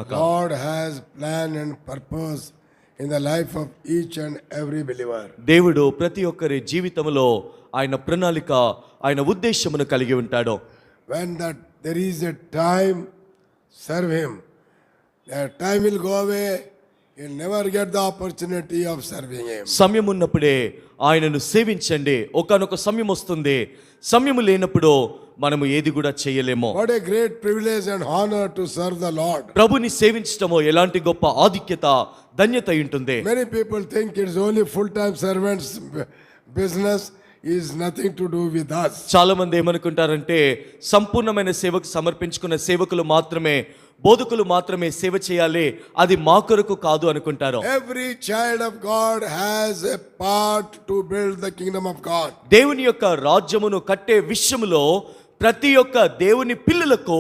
God has plan and purpose in the life of each and every believer. దేవుడు ప్రతి ఒక్కరి జీవితంలో ఆయన ప్రణాళిక, ఆయన ఉద్దేశమును కలిగి ఉంటాడు. When that there is a time, serve him. That time will go away. You'll never get the opportunity of serving him. సమయం ఉన్నప్పుడే ఆయనను సేవించండి. ఒకానొక సమయం వస్తుంది, సమయం లేనప్పుడు మనము ఏది కూడా చేయలేము. What a great privilege and honor to serve the Lord. ప్రభుని సేవించటము ఎలాంటి గొప్ప ఆధిక్యత, ధన్యత ఉంటుంది. Many people think it's only full-time servants business is nothing to do with us. చాలా మంది ఏమనుకుంటారంటే సంపూర్ణమైన సేవకు సమర్పించుకున్న సేవకులు మాత్రమే, బోధకులు మాత్రమే సేవ చేయాలి, అది మా కొరకు కాదు అనుకుంటారు. Every child of God has a part to build the kingdom of God. దేవుని యొక్క రాజ్యమును కట్టే విషయములో ప్రతి ఒక్క దేవుని పిల్లలకు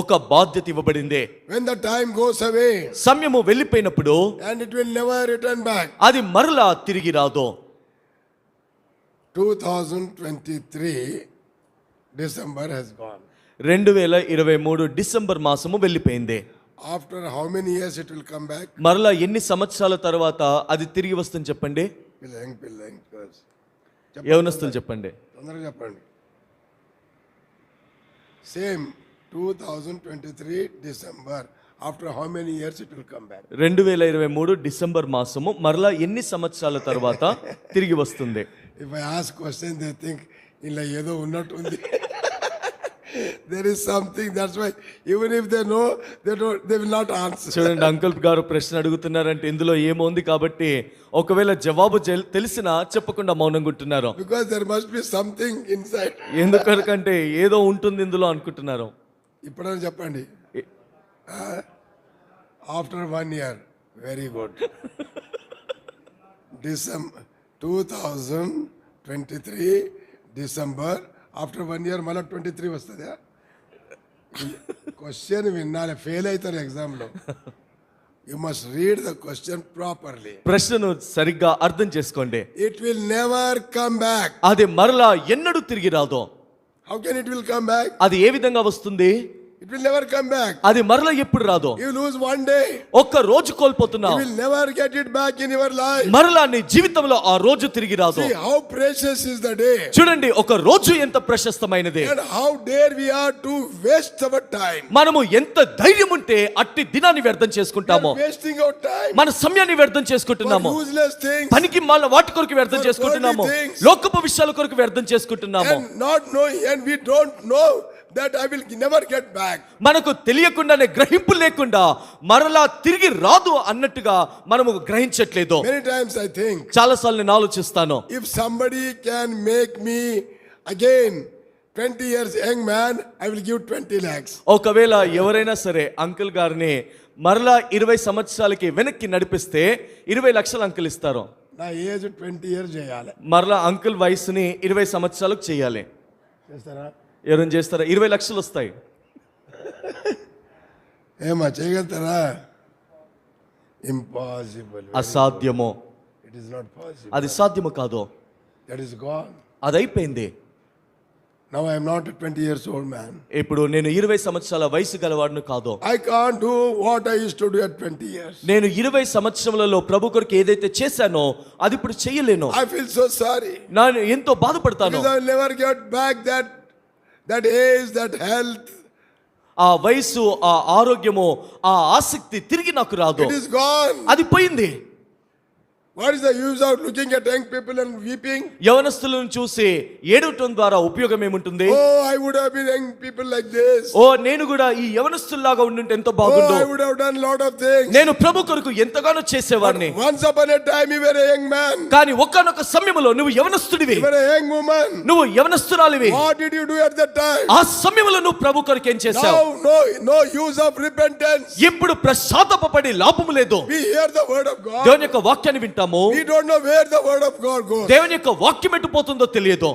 ఒక బాధ్యత ఇవ్వబడింది. When the time goes away, సమయము వెళ్ళిపోయినప్పుడు and it will never return back. అది మరలా తిరిగి రాదు. 2023 December has gone. 2023 డిసెంబర్ మాసము వెళ్ళిపోయింది. After how many years it will come back? మరలా ఎన్ని సంవత్సరాల తర్వాత అది తిరిగి వస్తుంది చెప్పండి? పిల్లంగ్ యవనస్తులు చెప్పండి. తొందరగా చెప్పండి. Same 2023 December. After how many years it will come back? 2023 December మాసము మరలా ఎన్ని సంవత్సరాల తర్వాత తిరిగి వస్తుంది? If I ask question, they think ఇలా ఏదో ఉన్నట్టుంది. There is something, that's why even if they know, they will not answer. చూడండి, అంకుల్ గారు ప్రశ్న అడుగుతున్నారంటే ఇందులో ఏముంది కాబట్టి ఒకవేళ జవాబు తెలిసినా చెప్పకుండా మౌనంగా ఉంటున్నారు. Because there must be something inside. ఎందుకంటే ఏదో ఉంటుంది ఇందులో అనుకుంటున్నారు. ఇప్పుడైనా చెప్పండి. After 1 year, very good. December 2023 December. After 1 year మళ్ళీ 23 వస్తుందా? క్వశ్చన్ వినాలి, ఫెయిల్ అవుతారు ఎగ్జామ్లో. You must read the question properly. ప్రశ్నను సరిగ్గా అర్థం చేసుకోండి. It will never come back. అది మరలా ఎన్నడూ తిరిగి రాదు. How can it will come back? అది ఏ విధంగా వస్తుంది? It will never come back. అది మరలా ఎప్పుడు రాదు. You lose one day. ఒక్క రోజు కోల్పోతున్నావు. You will never get it back in your life. మరలా నీ జీవితంలో ఆ రోజు తిరిగి రాదు. See how precious is the day. చూడండి, ఒక రోజు ఎంత ప్రశస్తమైనది. And how dare we are to waste our time. మనము ఎంత ధైర్యం ఉంటే అట్టి దినాన్ని వ్యర్థం చేసుకుంటామో. Wasting our time. మన సమయాన్ని వ్యర్థం చేసుకుంటున్నాము. Useless things. పనికి మాల వాటి కొరకు వ్యర్థం చేసుకుంటున్నాము. లోకపు విషయాల కొరకు వ్యర్థం చేసుకుంటున్నాము. And not knowing, and we don't know that I will never get back. మనకు తెలియకుండానే, గ్రహింపు లేకుండా మరలా తిరిగి రాదు అన్నట్టుగా మనము గ్రహించట్లేదు. Many times I think, చాలా సార్లు నేను ఆలోచిస్తాను, if somebody can make me again 20 years young man, I will give 20 lakhs. ఒకవేళ ఎవరైనా సరే అంకుల్ గారిని మరలా 20 సంవత్సరాలకి వెనక్కి నడిపిస్తే 20 లక్షలు అంకుల్ ఇస్తారు. నా ఏజ్ 20 years చేయాలి. మరలా అంకుల్ వయసుని 20 సంవత్సరాలకు చేయాలి. చేస్తారా? ఎవరైనా చేస్తారా? 20 లక్షలు వస్తాయి. ఏమా చేయగలుగుతారా? ఇంపాసిబుల్. అసాధ్యము. It is not possible. అది సాధ్యము కాదు. That is gone. అది అయిపోయింది. Now I am not 20 years old man. ఇప్పుడు నేను 20 సంవత్సరాల వయసు గలవాడిని కాదు. I can't do what I used to do at 20 years. నేను 20 సంవత్సరములలో ప్రభు కొరకు ఏదైతే చేశానో అది ఇప్పుడు చేయలేను. I feel so sorry. నేను ఎంతో బాధపడతాను. I will never get back that age, that health. ఆ వయసు, ఆ ఆరోగ్యము, ఆ ఆసక్తి తిరిగి నాకు రాదు. It is gone. అది పోయింది. What is the use of looking at young people and weeping? యవనస్తులను చూసి ఏడవటం ద్వారా ఉపయోగం ఏముంటుంది? Oh, I would have been young people like this. ఓ, నేను కూడా ఈ యవనస్తుల్లాగా ఉండుంటే ఎంతో బాగుండు. Oh, I would have done lot of things. నేను ప్రభు కొరకు ఎంతగానో చేసేవాడిని. Once upon a time you were a young man. కానీ ఒక్కనొక సమయంలో నువ్వు యవనస్తుడివి. You were a young woman. నువ్వు యవనస్తురాలివి. What did you do at that time? ఆ సమయంలో నువ్వు ప్రభు కొరకు ఏం చేశావు? Now no use of repentance. ఇప్పుడు పశ్చాత్తాపపడి లాభము లేదు. We hear the word of God. దేవుని యొక్క వాక్యాన్ని వింటాము. We don't know where the word of God goes. దేవుని యొక్క వాక్యం ఎటు పోతుందో తెలియదు.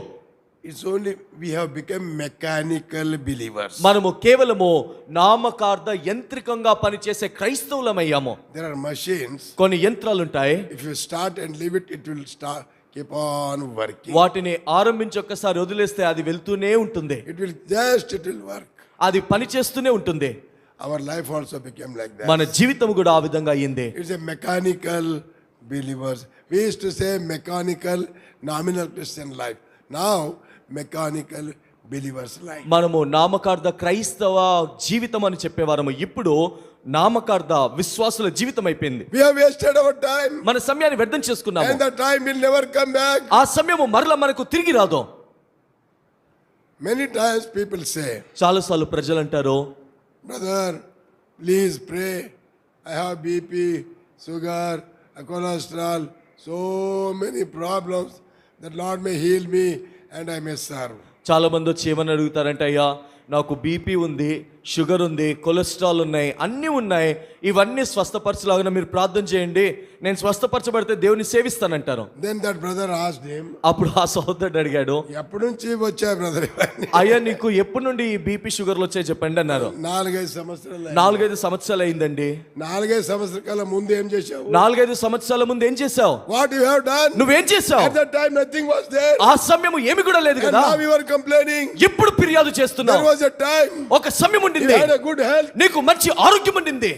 It's only we have become mechanical believers. మనము కేవలము నామకార్థ యంత్రికంగా పనిచేసే క్రైస్తవులమయ్యాము. There are machines. కొన్ని యంత్రాలు ఉంటాయి. If you start and leave it, it will start keep on working. వాటిని ఆరంభించి ఒక్కసారి వదిలేస్తే అది వెళ్తూనే ఉంటుంది. It will work. అది పని చేస్తూనే ఉంటుంది. our life also became like that. మన జీవితం కూడా ఆ విధంగా అయ్యింది. It's a mechanical believers. We used to say mechanical nominal Christian life. Now mechanical believers life. మనము నామకార్థ క్రైస్తవ జీవితం అని చెప్పేవారము, ఇప్పుడు నామకార్థ విశ్వాసుల జీవితం అయిపోయింది. We have wasted our time మన సమయాన్ని వ్యర్థం చేసుకున్నాము. and the time will never come back. ఆ సమయము మరలా మనకు తిరిగి రాదు. Many times people say, చాలాసార్లు ప్రజలు అంటారు, brother, please pray. I have BP, sugar, cholesterol, so many problems. The Lord may heal me and I may serve. చాలా మంది వచ్చి ఏమని అడుగుతారంటే, అయ్యా నాకు బీపీ ఉంది, షుగర్ ఉంది, కొలెస్ట్రాల్ ఉన్నాయి, అన్నీ ఉన్నాయి, ఇవన్నీ స్వస్థపరచలాగా మీరు ప్రార్థన చేయండి, నేను స్వస్థపరచబడితే దేవుని సేవిస్తానంటారు. Then that brother asked him, అప్పుడు ఆ సహోదరుడు అడిగాడు, ఎప్పటి నుంచి వచ్చాయి బ్రదర్ ఇవన్నీ? అయ్యా నీకు ఎప్పటి నుండి ఈ బీపీ షుగర్లు వచ్చాయి చెప్పండి అన్నారు. 4-5 సంవత్సరాలు. 4-5 సంవత్సరాలు అయిందండి. 4-5 సంవత్సరాల ముందు ఏం చేశావు? 4-5 సంవత్సరాల ముందు ఏం చేసావు? What you have done? నువ్వేం చేసావు? At that time nothing was there. ఆ సమయం ఏమి కూడా లేదు And కదా. now you are complaining. ఇప్పుడు ఫిర్యాదు There చేస్తున్నావు. was a time ఒక సమయం you ఉండింది, had a good health. నీకు మంచి ఆరోగ్యం ఉండింది,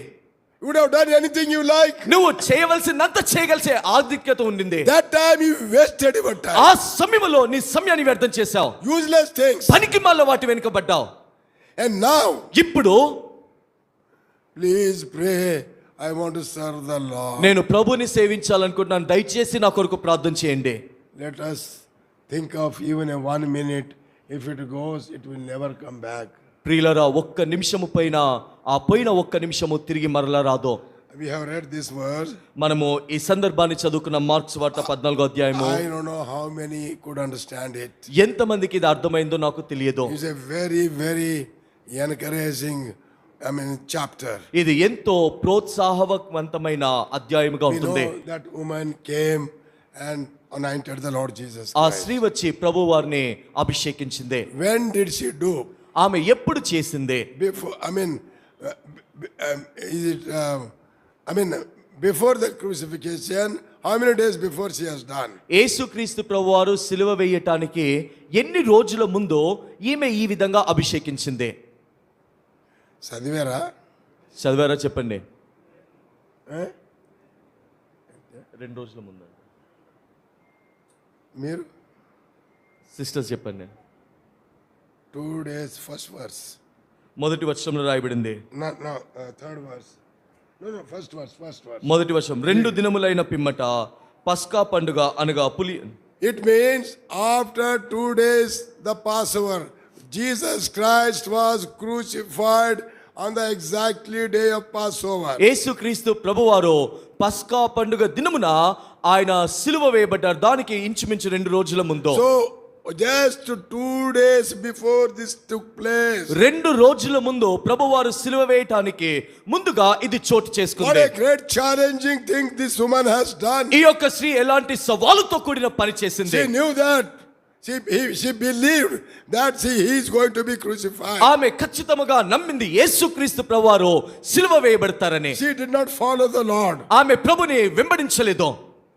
You would have done anything you like. నువ్వు చేయవలసినంత చేయగలిసే ఆధిక్యత ఉండింది. That time you wasted your time. ఆ సమయంలో నీ సమయాన్ని వ్యర్థం చేశావు, Useless things. పనికి మాల వాటి వెనుకబడ్డావు. And now, ఇప్పుడు please pray. I want to serve the Lord. నేను ప్రభుని సేవించాలనుకుంటున్నాను, దయచేసి నా కొరకు ప్రార్థన చేయండి. Let us think of even a 1 minute. If it goes, it will never come back. ప్రియులరా, ఒక్క నిమిషము పైన ఆ పోయిన ఒక్క నిమిషము తిరిగి మరలా రాదు. We have read this verse. మనము ఈ సందర్భాన్ని చదువుకున్న మార్క్స్ వార్త 14వ అధ్యాయము. I don't know how many could understand it. ఎంతమందికి ఇది అర్థమైందో నాకు తెలియదు. It's a very, very encouraging, chapter. ఇది ఎంతో ప్రోత్సాహవంతమైన అధ్యాయముగా We ఉంటుంది. know that woman came and anointed the Lord Jesus ఆ Christ. స్త్రీ వచ్చి ప్రభు వారిని అభిషేకించింది. When did she do? ఆమె ఎప్పుడు చేసింది? Before, is it? Before the crucifixion, how many days before she has done? యేసుక్రీస్తు ప్రభువారు సిలువ వేయటానికి ఎన్ని రోజుల ముందో ఈమె ఈ విధంగా అభిషేకించింది? చదివారా? చదివారా చెప్పండి. 2 రోజుల ముందు. మీరు సిస్టర్స్ చెప్పండి. 2 days, first verse. మొదటి వచనంలో రాయబడింది. No, third verse. No, first verse. మొదటి వచనం, 2 దినములైన పిమ్మట పస్కా పండుగ అనగా పులి. It means after 2 days the Passover, Jesus Christ was crucified on the exactly day of Passover. యేసుక్రీస్తు ప్రభువారు పస్కా పండుగ దినమున ఆయన సిలువ వేయబడ్డారు. దానికి ఇంచుమించు 2 రోజుల ముందు. So just 2 days before this took place. 2 రోజుల ముందు ప్రభువారు సిలువ వేయటానికి ముందుగా ఇది చోటు What చేసుకుంది. a great challenging thing this woman has done. ఈ యొక్క స్త్రీ ఎలాంటి సవాలుతో కూడిన పని చేసింది. She knew that. She believed that he is going to be crucified. ఆమె ఖచ్చితంగా నమ్మింది యేసుక్రీస్తు ప్రభువారు సిలువ వేయబడతారని. She did not follow the Lord. ఆమె ప్రభుని వెంబడించలేదు.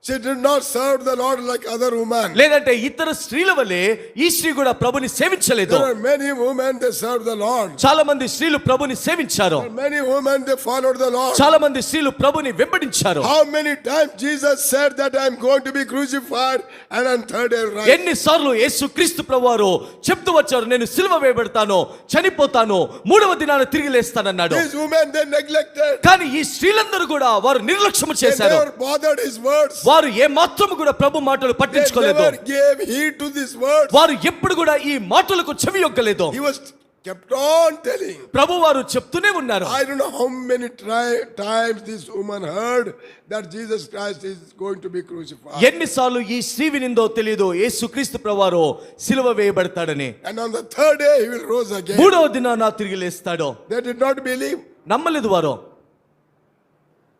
She did not serve the Lord like other women. లేదంటే ఇతర స్త్రీల వలె ఈ స్త్రీ కూడా ప్రభుని సేవించలేదు. There are many women they serve the Lord. చాలా మంది స్త్రీలు ప్రభుని సేవించారు. There are many women they followed the Lord. చాలా మంది స్త్రీలు ప్రభుని వెంబడించారు. How many times Jesus said that I am going to be crucified and on third day rise? ఎన్నిసార్లు యేసుక్రీస్తు ప్రభువారు చెప్తూ వచ్చారు, నేను సిలువ వేయబడతాను, చనిపోతాను, 3వ దినాన తిరిగి లేస్తానన్నాడు. These women they neglected. కానీ ఈ స్త్రీలందరూ కూడా వారు నిర్లక్ష్యం They చేశారు. never bothered his words. వారు ఏ మాత్రము కూడా ప్రభు మాటలు They పట్టించుకోలేదు. never gave heed to these words. వారు ఎప్పుడు కూడా ఈ మాటలకు చెవి యొక్కలేదు. He was kept on telling. ప్రభు వారు చెప్తూనే ఉన్నారు. I don't know how many times this woman heard that Jesus Christ is going to be crucified. ఎన్నిసార్లు ఈ స్త్రీ వినిందో తెలియదు, యేసుక్రీస్తు ప్రభువారు సిలువ వేయబడతాడని. And on the third day he will rose again. 3వ దినాన తిరిగి లేస్తాడు. They did not believe. నమ్మలేదు వారు.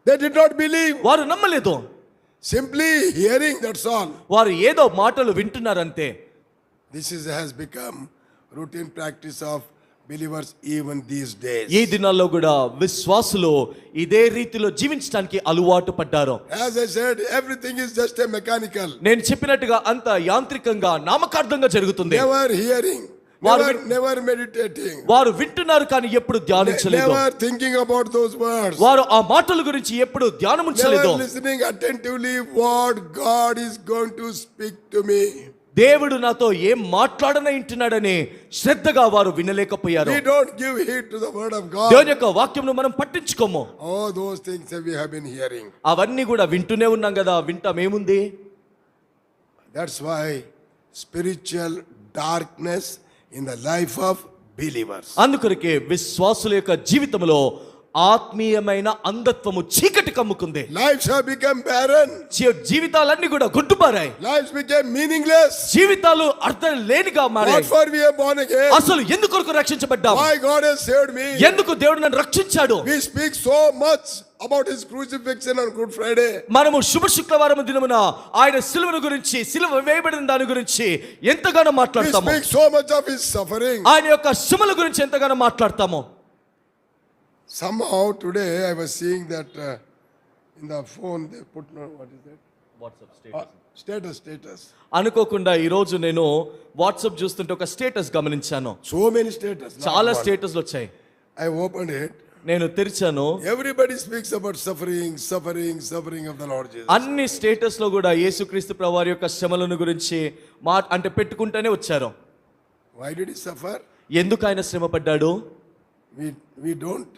They did not believe. వారు నమ్మలేదు. Simply hearing, that's all. వారు ఏదో మాటలు వింటున్నారంతే. This has become routine practice of believers even these days. ఈ దినాల్లో కూడా విశ్వాసులు ఇదే రీతిలో జీవించడానికి అలవాటు పడ్డారు. As I said, everything is just a mechanical. నేను చెప్పినట్టుగా అంత యాంత్రికంగా నామకార్థంగా జరుగుతుంది. Never hearing, వారు never meditating, వారు వింటున్నారు కానీ ఎప్పుడు ధ్యానించలేదు. never thinking about those words, వారు ఆ మాటల గురించి ఎప్పుడు ధ్యానముంచలేదు. never listening attentively what God is going to speak to me. దేవుడు నాతో ఏం మాట్లాడన ఇంటున్నాడని శ్రద్ధగా వారు వినలేకపోయారు. We don't give heed to the word of God. దేవుని యొక్క వాక్యంను మనం పట్టించుకోము. All those things that we have been hearing. అవన్నీ కూడా వింటూనే ఉన్నాం కదా, వింటాం ఏముంది. That's why spiritual darkness in the life of believers. అందుకొరకే విశ్వాసుల యొక్క జీవితంలో ఆత్మీయమైన అంధత్వము చీకటి కమ్ముకుంది. Lives have become barren. జీవితాలన్నీ కూడా గుడ్డుపారాయి. Lives became meaningless. జీవితాలు అర్థం లేనిగా మారాయి. What for we are born again? అసలు ఎందుకొరకు రక్షించబడ్డాం? Why God has saved me? ఎందుకు దేవుడు నన్ను రక్షించాడు? We speak so much about his crucifixion on Good Friday. మనము శుభ శుక్రవారం దినమున ఆయన సిలువను గురించి, సిలువ వేయబడిన దాని గురించి ఎంతగానో We మాట్లాడతాము. speak so much of his suffering. ఆయన యొక్క శ్రమల గురించి ఎంతగానో మాట్లాడతాము. Somehow today I was seeing that in the phone they put what is that? Status. అనుకోకుండా ఈ రోజు నేను వాట్సాప్ చూస్తుంటే ఒక స్టేటస్ గమనించాను. So many status. చాలా స్టేటస్లు వచ్చాయి. I opened it. నేను తెరిచాను. Everybody speaks about suffering of the Lord Jesus. అన్ని స్టేటస్ లో కూడా యేసుక్రీస్తు ప్రభువారి యొక్క శ్రమలను గురించి అంటే పెట్టుకుంటూనే వచ్చారు. Why did he suffer? ఎందుకు ఆయన శ్రమ పడ్డాడు? We don't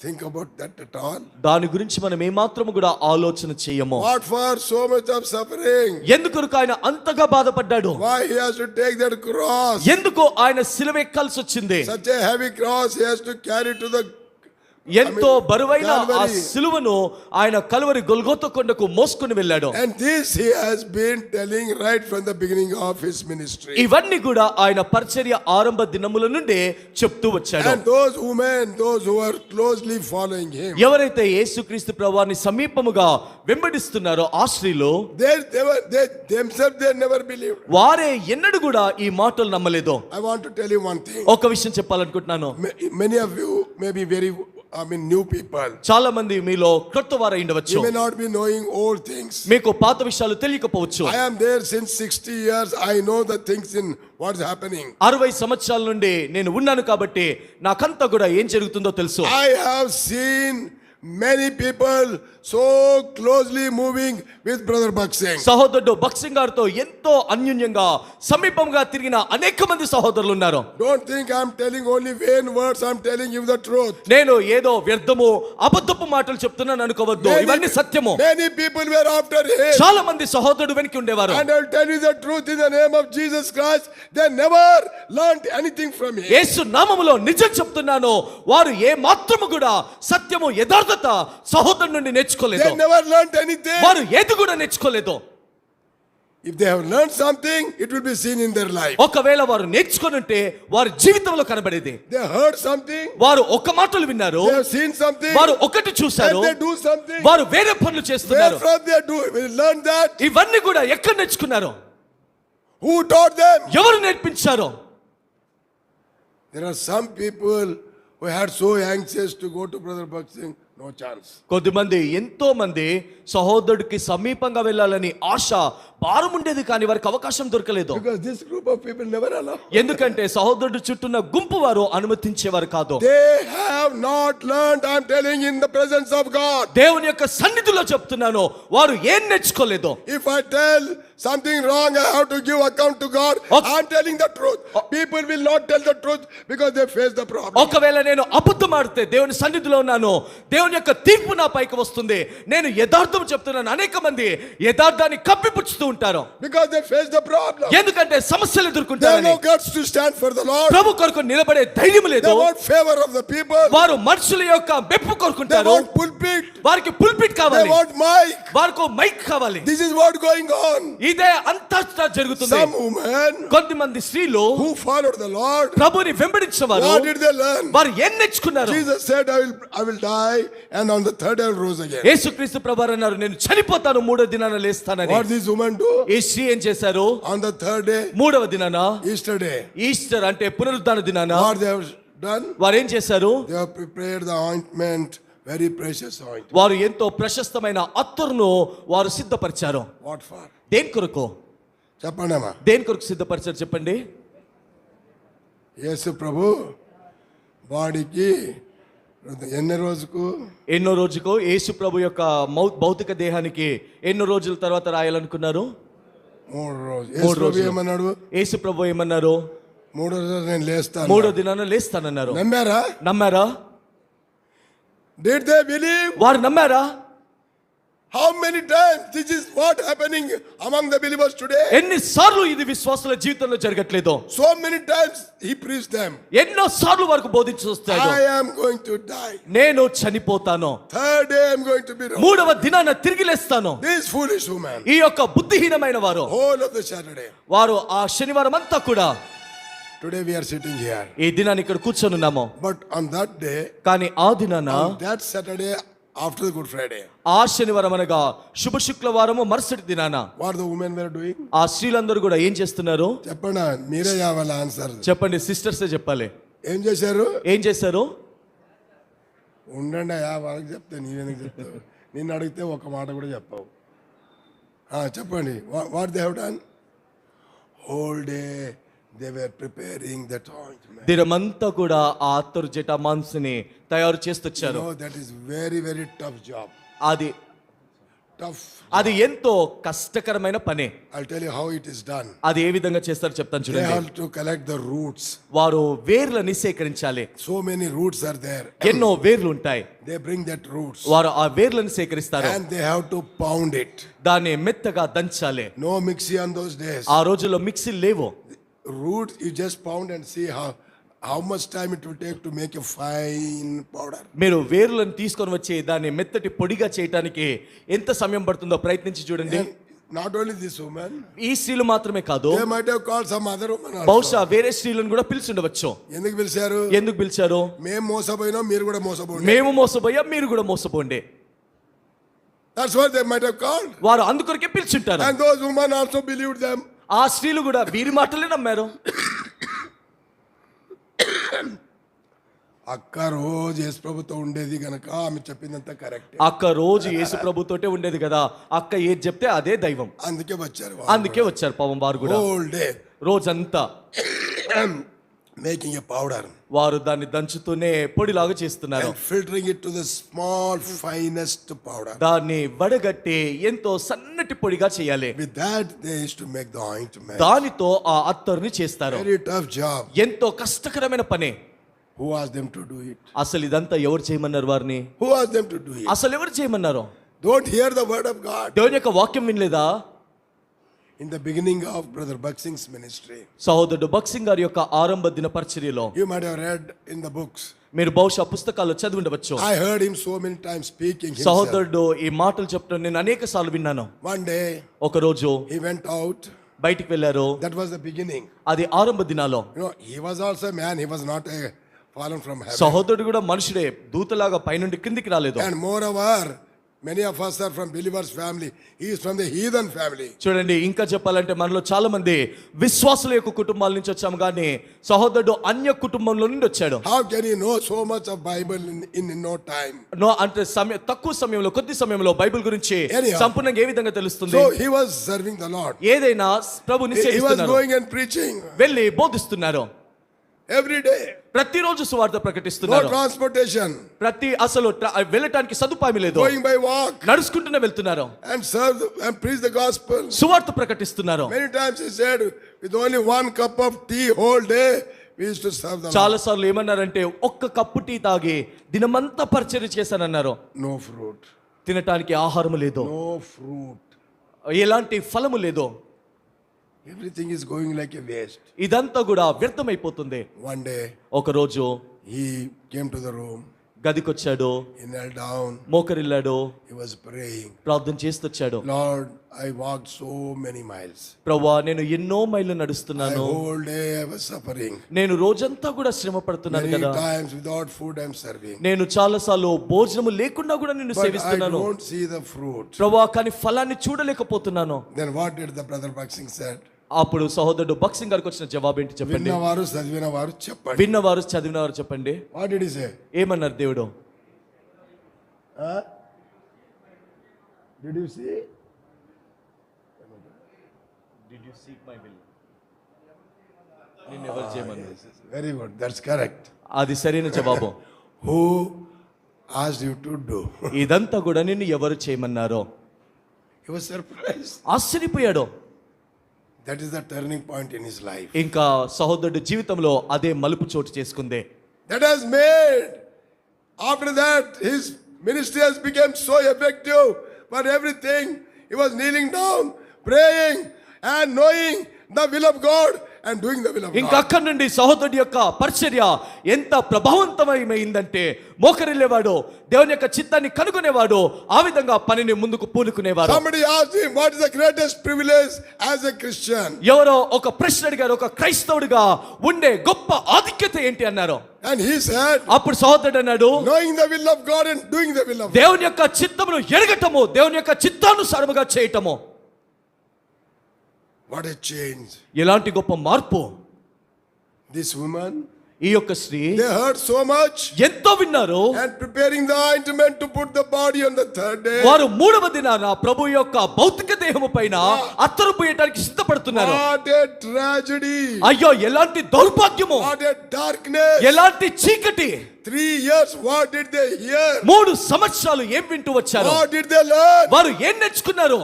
think about that at all. దాని గురించి మనం ఏమాత్రము కూడా ఆలోచన చేయము. What for so much of suffering? ఎందుకు ఆయన అంతగా బాధపడ్డాడు? Why he has to take that cross? ఎందుకు ఆయన సిలువ ఎక్కాల్సి వచ్చింది? Such a heavy cross he has to carry to the ఎంతో బరువైన ఆ Calvary. సిలువను ఆయన కల్వరి గొల్గోతా కొండకు మోసుకొని వెళ్ళాడు. And this he has been telling right from the beginning of his ministry. ఇవన్నీ కూడా ఆయన పరిచర్య ఆరంభ దినముల నుండి చెప్తూ వచ్చాడు. And those women, those who are closely following him, ఎవరైతే యేసుక్రీస్తు ప్రభువారిని సమీపముగా వెంబడిస్తున్నారో ఆ స్త్రీలు they themselves they never believed. వారే ఎన్నడూ కూడా ఈ మాటలు నమ్మలేదు. I want to tell you one thing. ఒక విషయం చెప్పాలనుకుంటున్నాను. Many of you may be new people. చాలా మంది మీలో క్రొత్త వారు ఉండవచ్చు. You may not be knowing old things. మీకు పాత విషయాలు తెలియకపోవచ్చు. I am there since 60 years. I know the things in what's happening. 60 సంవత్సరాల నుండి నేను ఉన్నాను కాబట్టి నాకంతా కూడా ఏం జరుగుతుందో తెలుసు. I have seen many people so closely moving with Brother Baksing. సహోదరుడు బక్సింగ్ గారితో ఎంతో అన్యోన్యంగా సమీపంగా తిరిగిన అనేక మంది సహోదరులు ఉన్నారు. Don't think I'm telling only vain words. I'm telling you the truth. నేను ఏదో వ్యర్థము అబద్ధపు మాటలు చెప్తున్నాను అనుకోవద్దు. ఇవన్నీ సత్యము. Many people were after him. చాలా మంది సహోదరుడు వెనక్కి ఉండేవారు. And I'll tell you the truth in the name of Jesus Christ. They never learned anything from him. యేసు నామములో నిజం చెప్తున్నాను. వారు ఏ మాత్రము కూడా సత్యము యథార్థత సహోదరుడి నుండి నేర్చుకోలేదు. They never learned anything. వారు ఏది కూడా నేర్చుకోలేదు. If they have learned something, it will be seen in their life. ఒకవేళ వారు నేర్చుకొని ఉంటే వారి జీవితంలో కనబడేది. They heard something. వారు ఒక మాటలు విన్నారు. They have seen something. వారు ఒకటి చూశారు. And they do something. వారు వేరే పనులు చేస్తున్నారు. Where from they do? We learn that. ఇవన్నీ కూడా ఎక్కడ నేర్చుకున్నారు? Who taught them? ఎవరు నేర్పించారు? There are some people who had so anxious to go to Brother Baksing. No chance. కొద్దిమంది ఎంతో మంది సహోదరుడికి సమీపంగా వెళ్ళాలని ఆశ భారం ఉండేది కానీ వారికి అవకాశం దొరకలేదు. Because this group of people never allow. ఎందుకంటే సహోదరుడు చుట్టూన్న గుంపు వారు అనుమతించేవారు కాదు. They have not learned. I'm telling in the presence of God. దేవుని యొక్క సన్నిధిలో చెప్తున్నాను, వారు ఏం నేర్చుకోలేదు. If I tell something wrong, I have to give account to God. Okay. I'm telling the truth. People will not tell the truth because they face the problem. ఒకవేళ నేను అబద్ధం ఆడితే దేవుని సన్నిధిలో ఉన్నాను, దేవుని యొక్క తీర్పు నా పైకి వస్తుంది. నేను యథార్థం చెప్తున్నాను. అనేక మంది యథార్థాన్ని కప్పిపుచ్చుతూ ఉంటారు. Because they face the problem. ఎందుకంటే సమస్యలు They have ఎదుర్కొంటారు. no guts to stand for the Lord. ప్రభు కొరకు నిలబడే ధైర్యం They లేదు. want favor of the people. వారు మనుషుల యొక్క మెప్పు They కోరుకుంటారు. want pulpit. వారికి పుల్పిట్ They కావాలి. want mic. వారికి మైక్ కావాలి. This is what going on. ఇదే అంతటా జరుగుతుంది. Some women కొంతమంది స్త్రీలు who followed the Lord, ప్రభుని వెంబడించేవారు. what did they learn? వారు ఏం నేర్చుకున్నారు? Jesus said, I will die and on the third day I will rose again. యేసుక్రీస్తు ప్రభువారు అన్నారు, నేను చనిపోతాను, మూడో దినాన లేస్తానని. What this woman do? ఈ స్త్రీ ఏం చేశారు? On the third day, మూడవ దినాన, Easter day, ఈస్టర్ అంటే పునరుద్ధాన దినాన what they have done? వారు ఏం చేశారు? They have prepared the ointment, very precious ointment. వారు ఎంతో ప్రశస్తమైన అత్తరును వారు సిద్ధపరిచారు. What for? దేని కొరకు? చెప్పండమ్మా. దేని కొరకు సిద్ధపరిచారు చెప్పండి. యేసు ప్రభు బాడీకి ఎన్ని రోజుకు ఎన్నో రోజుకో యేసు ప్రభు యొక్క భౌతిక దేహానికి ఎన్నో రోజుల తర్వాత రాయాలనుకున్నారు? 3 రోజులు. యేసు ప్రభు ఏమన్నాడు? యేసు ప్రభు ఏమన్నారు? 3వ రోజు నేను లేస్తాను. 3వ దినాన లేస్తానన్నారు. నమ్మారా? Did they believe? వారు నమ్మారా? How many times this is what happening among the believers today? ఎన్నిసార్లు ఇది విశ్వాసుల జీవితంలో జరగట్లేదు? So many times he preached them. ఎన్నో సార్లు వరకు బోధించొస్తాడు. I am going to die. నేను చనిపోతాను. Third day I am going to be raised. 3వ దినాన తిరిగి లేస్తాను. This foolish woman. ఈ యొక్క బుద్ధిహీనమైన వారు Whole of the Saturday. వారు ఆ శనివారం అంతా కూడా Today we are sitting here. ఈ దినాన్ని ఇక్కడ కూర్చొని ఉన్నాము. But on that day, కానీ ఆ దినాన on that Saturday after the Good Friday, ఆ శనివారం అనగా శుభ శుక్రవారము మరుసటి దినాన what the women were doing? ఆ స్త్రీలందరూ కూడా ఏం చేస్తున్నారు? చెప్పండి, మీరే కావాలి ఆన్సర్. చెప్పండి, సిస్టర్సే చెప్పాలి. ఏం చేశారు? ఏం చేశారు? ఉండండి, వాళ్ళకి చెప్తే నీవెందుకు చెప్తావు? నిన్ను అడిగితే ఒక మాట కూడా చెప్పావు. చెప్పండి, what they have done? Whole day they were preparing that ointment. దినమంతా కూడా ఆ అత్తరు జటామాంసుని తయారు చేస్తొచ్చారు. That is very very tough job. అది ఎంతో కష్టకరమైన పని. I'll tell you how it is done. అది ఏ విధంగా చేస్తారో చెప్తాను They చూడండి. have to collect the roots. వారు వేర్లని సేకరించాలి. So many roots are there. ఎన్నో వేర్లు ఉంటాయి. They bring that roots. వారు ఆ వేర్లను సేకరిస్తారు. And they have to pound it. దాన్ని మెత్తగా దంచాలి. No mixie on those days. ఆ రోజుల్లో మిక్సీలు లేవు. Roots you just pound and see how much time it will take to make a fine powder. మీరు వేర్లను తీసుకొని వచ్చి దాన్ని మెత్తటి పొడిగా చేయడానికి ఎంత సమయం పడుతుందో ప్రయత్నించి చూడండి. And not only this woman, ఈ స్త్రీలు మాత్రమే కాదు, they might have called some other woman also. బహుశా వేరే స్త్రీలను కూడా పిలిచిండవచ్చు. ఎందుకు పిలిచారు? ఎందుకు పిలిచారు? మేము మోసపోయినా మీరు కూడా మోసపోండి. మేము మోసపోయా మీరు కూడా మోసపోండి. That's what they might have called. వారు అందుకొరకే పిలిచింటారు. And those women also believed them. ఆ స్త్రీలు కూడా వీరి మాటలే నమ్మారు. అక్క రోజు యేసు ప్రభుతో ఉండేది గనక ఆమె చెప్పిందంతా కరెక్ట్. అక్క రోజు యేసు ప్రభుతోటే ఉండేది కదా, అక్క ఏది చెప్తే అదే దైవం. అందుకే వచ్చారు. అందుకే వచ్చారు పాపం వారు కూడా. హోల్ డే రోజంతా మేకింగ్ ఎ పౌడర్. వారు దాన్ని దంచుతూనే పొడిలాగా చేస్తున్నారు. Filtering it to the small finest powder. దాన్ని వడగట్టి ఎంతో సన్నటి పొడిగా చేయాలి. With that they use to make the ointment. దానితో ఆ అత్తరుని చేస్తారు. Very tough job. ఎంతో కష్టకరమైన పని. Who asked them to do it? అసలు ఇదంతా ఎవరు చేయమన్నారు వారిని? Who asked them to do it? అసలు ఎవరు చేయమన్నారు? Don't hear the word of God. దేవుని యొక్క వాక్యం వినలేదా? In the beginning of Brother Baksin's ministry, సహోదరుడు బక్సింగ్ గారి యొక్క ఆరంభ దిన పరిచర్యలో you might have read in the books. మీరు బహుశా పుస్తకాల్లో చదివి ఉండవచ్చు. I heard him so many times speaking himself. సహోదరుడు ఈ మాటలు చెప్పడం నేను అనేక సార్లు విన్నాను. One day ఒక రోజు he went out. బయటికి వెళ్ళారు. That was the beginning. అది ఆరంభ దినాలో. You know, he was also a man. He was not a fallen from heaven. సహోదరుడు కూడా మనుషుడే, దూతలాగా పైనుండి కిందికి రాలేదు. And moreover, many of us are from believers family. He is from the heathen family. చూడండి, ఇంకా చెప్పాలంటే మనలో చాలా మంది విశ్వాసుల యొక్క కుటుంబాల నుంచి వచ్చాము, కానీ సహోదరుడు అన్య కుటుంబంలో నుండి వచ్చాడు. How can he know so much of Bible in no time? అంటే తక్కువ సమయంలో, కొద్ది సమయంలో బైబిల్ గురించి Anyhow, సంపూర్ణంగా ఏ విధంగా తెలుస్తుంది? So he was serving the Lord. ఏదైనా ప్రభుని He was సేవిస్తున్నారు. going and preaching వెళ్ళి బోధిస్తున్నారు. every day. ప్రతిరోజు సువార్త No ప్రకటిస్తున్నారు. transportation. అసలు వెళ్ళటానికి సదుపాయం లేదు. Going by walk నడుచుకుంటూనే వెళ్తున్నారు. and serve and preach the gospel. సువార్త ప్రకటిస్తున్నారు. Many times he said, with only one cup of tea whole day, we used to serve the Lord. చాలా సార్లు ఏమన్నారంటే, ఒక్క కప్పు టీ తాగి దినమంతా పరిచర్య చేశానన్నారు. No fruit. తినటానికి ఆహారం లేదు, No fruit. ఎలాంటి ఫలము లేదు. Everything is going like a waste. ఇదంతా కూడా వ్యర్థమైపోతుంది. One day ఒక రోజు he came to the room. గదికొచ్చాడు. He knelt down. మోకరిల్లాడు. He was praying. ప్రార్థన చేస్తొచ్చాడు. Lord, I walked so many miles. ప్రభువా, నేను ఎన్నో మైళ్ళు నడుస్తున్నాను. Whole day I was suffering. నేను రోజంతా కూడా శ్రమ పడుతున్నాను Many కదా. times without food I am serving. నేను చాలా సార్లు భోజనము లేకుండా కూడా నిన్ను But I సేవిస్తున్నాను don't see the fruit. ప్రభువా, కానీ ఫలాన్ని చూడలేకపోతున్నాను. Then what did the brother Baksing said? అప్పుడు సహోదరుడు బక్సింగ్ గారికి వచ్చిన జవాబు ఏంటి చెప్పండి? విన్నవారు చదివినవారు చెప్పండి. విన్నవారు చదివినవారు చెప్పండి. What did he say? ఏమన్నారు దేవుడు? Did you see? Did you seek my will? నిన్ను ఎవరు చేయమన్నారు? Very good. That's correct. అది సరైన జవాబు. Who asked you to do? ఇదంతా కూడా నిన్ను ఎవరు చేయమన్నారో? He was surprised. ఆశ్చర్యపోయాడు. That is the turning point in his life. ఇంకా సహోదరుడి జీవితంలో అదే మలుపు చోటు చేసుకుంది. That has made, after that, his ministry has become so effective for everything. He was kneeling down, praying and knowing the will of God and doing the will of ఇంకా God. అక్కడి నుండి సహోదరుడి యొక్క పరిచర్య ఎంత ప్రభావవంతమైందంటే మోకరిల్లేవాడు, దేవుని యొక్క చిత్తాన్ని కనుగొనేవాడు, ఆ విధంగా పనిని ముందుకు పూనుకునేవాడు. Somebody asked him, what is the greatest privilege as a Christian? ఎవరో ఒక ప్రశ్న అడిగారు, ఒక క్రైస్తవుడిగా ఉండే గొప్ప ఆధిక్యత ఏంటి అన్నారు. And he said, అప్పుడు సహోదరుడు అన్నాడు, knowing the will of God and doing the will of God. దేవుని యొక్క చిత్తమును ఎరగటము, దేవుని యొక్క చిత్తానుసారముగా చేయటము. What a change. ఎలాంటి గొప్ప మార్పు. This woman, ఈ యొక్క స్త్రీ they heard so much ఎంతో విన్నారు. and preparing the ointment to put the body on the third day. వారు మూడవ దినాన ప్రభు యొక్క భౌతిక దేహము పైన అత్తరు పోయటానికి సిద్ధపడుతున్నారు. What a tragedy. అయ్యో ఎలాంటి దౌర్భాగ్యము, What a darkness. ఎలాంటి చీకటి. 3 years, what did they hear? 3 సంవత్సరాలు ఏం వింటూ వచ్చారు? What did they learn? వారు ఏం నేర్చుకున్నారు?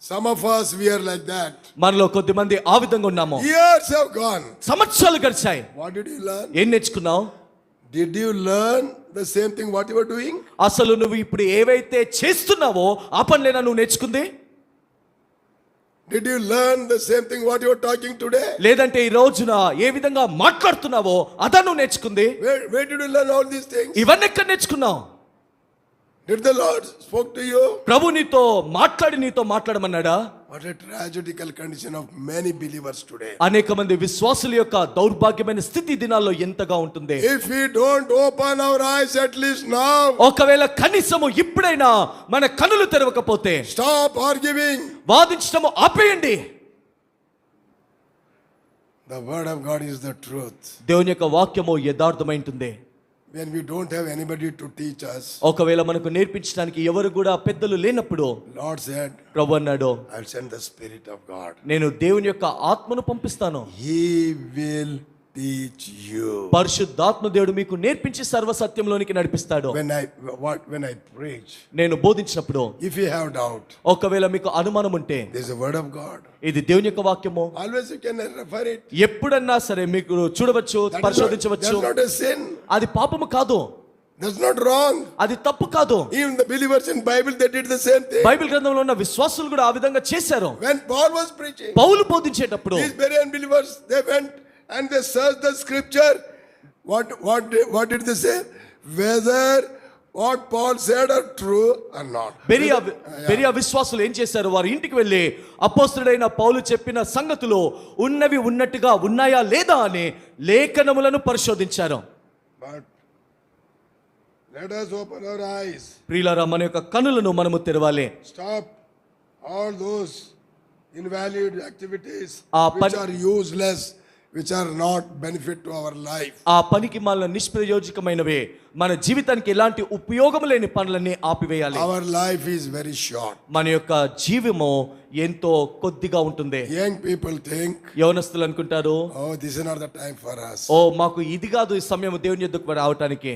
Some of us, we are like that. మనలో కొద్ది మంది ఆ విధంగా ఉన్నాము. Years have gone. సంవత్సరాలు గడిచాయి. What did you learn? ఏం నేర్చుకున్నావు? Did you learn the same thing what you were doing? అసలు నువ్వు ఇప్పుడు ఏవైతే చేస్తున్నావో ఆ పనులేనా నువ్వు నేర్చుకుంది? Did you learn the same thing what you are talking today? లేదంటే ఈ రోజున ఏ విధంగా మాట్లాడుతున్నావో అదా నువ్వు నేర్చుకుంది? Where did you learn all these things? ఇవన్నీ ఎక్కడ నేర్చుకున్నావు? Did the Lord spoke to you? ప్రభు నీతో మాట్లాడమన్నాడా? What a tragedical condition of many believers today. అనేక మంది విశ్వాసుల యొక్క దౌర్భాగ్యమైన స్థితి ఈ దినాల్లో ఎంతగా ఉంటుంది. If we don't open our eyes at least now, ఒకవేళ కనీసము ఇప్పుడైనా మన కనులు తెరవకపోతే, stop arguing. వాదించడము ఆపేయండి. The word of God is the truth. దేవుని యొక్క వాక్యము యథార్థమైంటుంది. When we don't have anybody to teach us, ఒకవేళ మనకు నేర్పించడానికి ఎవరు కూడా పెద్దలు లేనప్పుడు Lord said, ప్రభు అన్నాడు, I'll send the Spirit of God. నేను దేవుని యొక్క ఆత్మను పంపిస్తాను. He will teach you. పరిశుద్ధాత్మ దేవుడు మీకు నేర్పించి సర్వసత్యంలోనికి నడిపిస్తాడు. When I preach, నేను బోధించినప్పుడు if you have doubt, ఒకవేళ మీకు అనుమానం ఉంటే, there's a word of God. ఇది దేవుని యొక్క వాక్యము. Always you can refer it. ఎప్పుడన్నా సరే మీకు చూడవచ్చు, పరిశోధించవచ్చు. That's not a sin. అది పాపము కాదు, That's not wrong. అది తప్పు కాదు. Even the believers in Bible, they did the same thing. Bible గ్రంథంలో ఉన్న విశ్వాసులు కూడా ఆ విధంగా చేశారు. When Paul was preaching, Paul బోధించేటప్పుడు these Berean believers, they went and they searched the scripture. What did they say? Whether what Paul said are true or not. Beriah విశ్వాసులు ఏం చేశారు? వారి ఇంటికి వెళ్ళి అపోస్తలుడైన పౌలు చెప్పిన సంగతులు ఉన్నవి ఉన్నట్టుగా ఉన్నాయా లేదా అని లేఖనములను పరిశోధించారు. But let us open our eyes. ప్రియులారా, మన యొక్క కనులను మనము తెరవాలి. Stop all those invalid activities Ah, which are useless, which are not benefit to our life. ఆ పనికి మాలిన నిష్ప్రయోజకమైనవే, మన జీవితానికి ఎలాంటి ఉపయోగం లేని పనులన్నీ ఆపివేయాలి. Our life is very short. మన యొక్క జీవము ఎంతో కొద్దిగా ఉంటుంది. Young people think, యవనస్తులు అనుకుంటారు, oh, this is not the time for us. ఓ మాకు ఇది కాదు ఈ సమయం దేవుని యొద్దకు రావటానికి.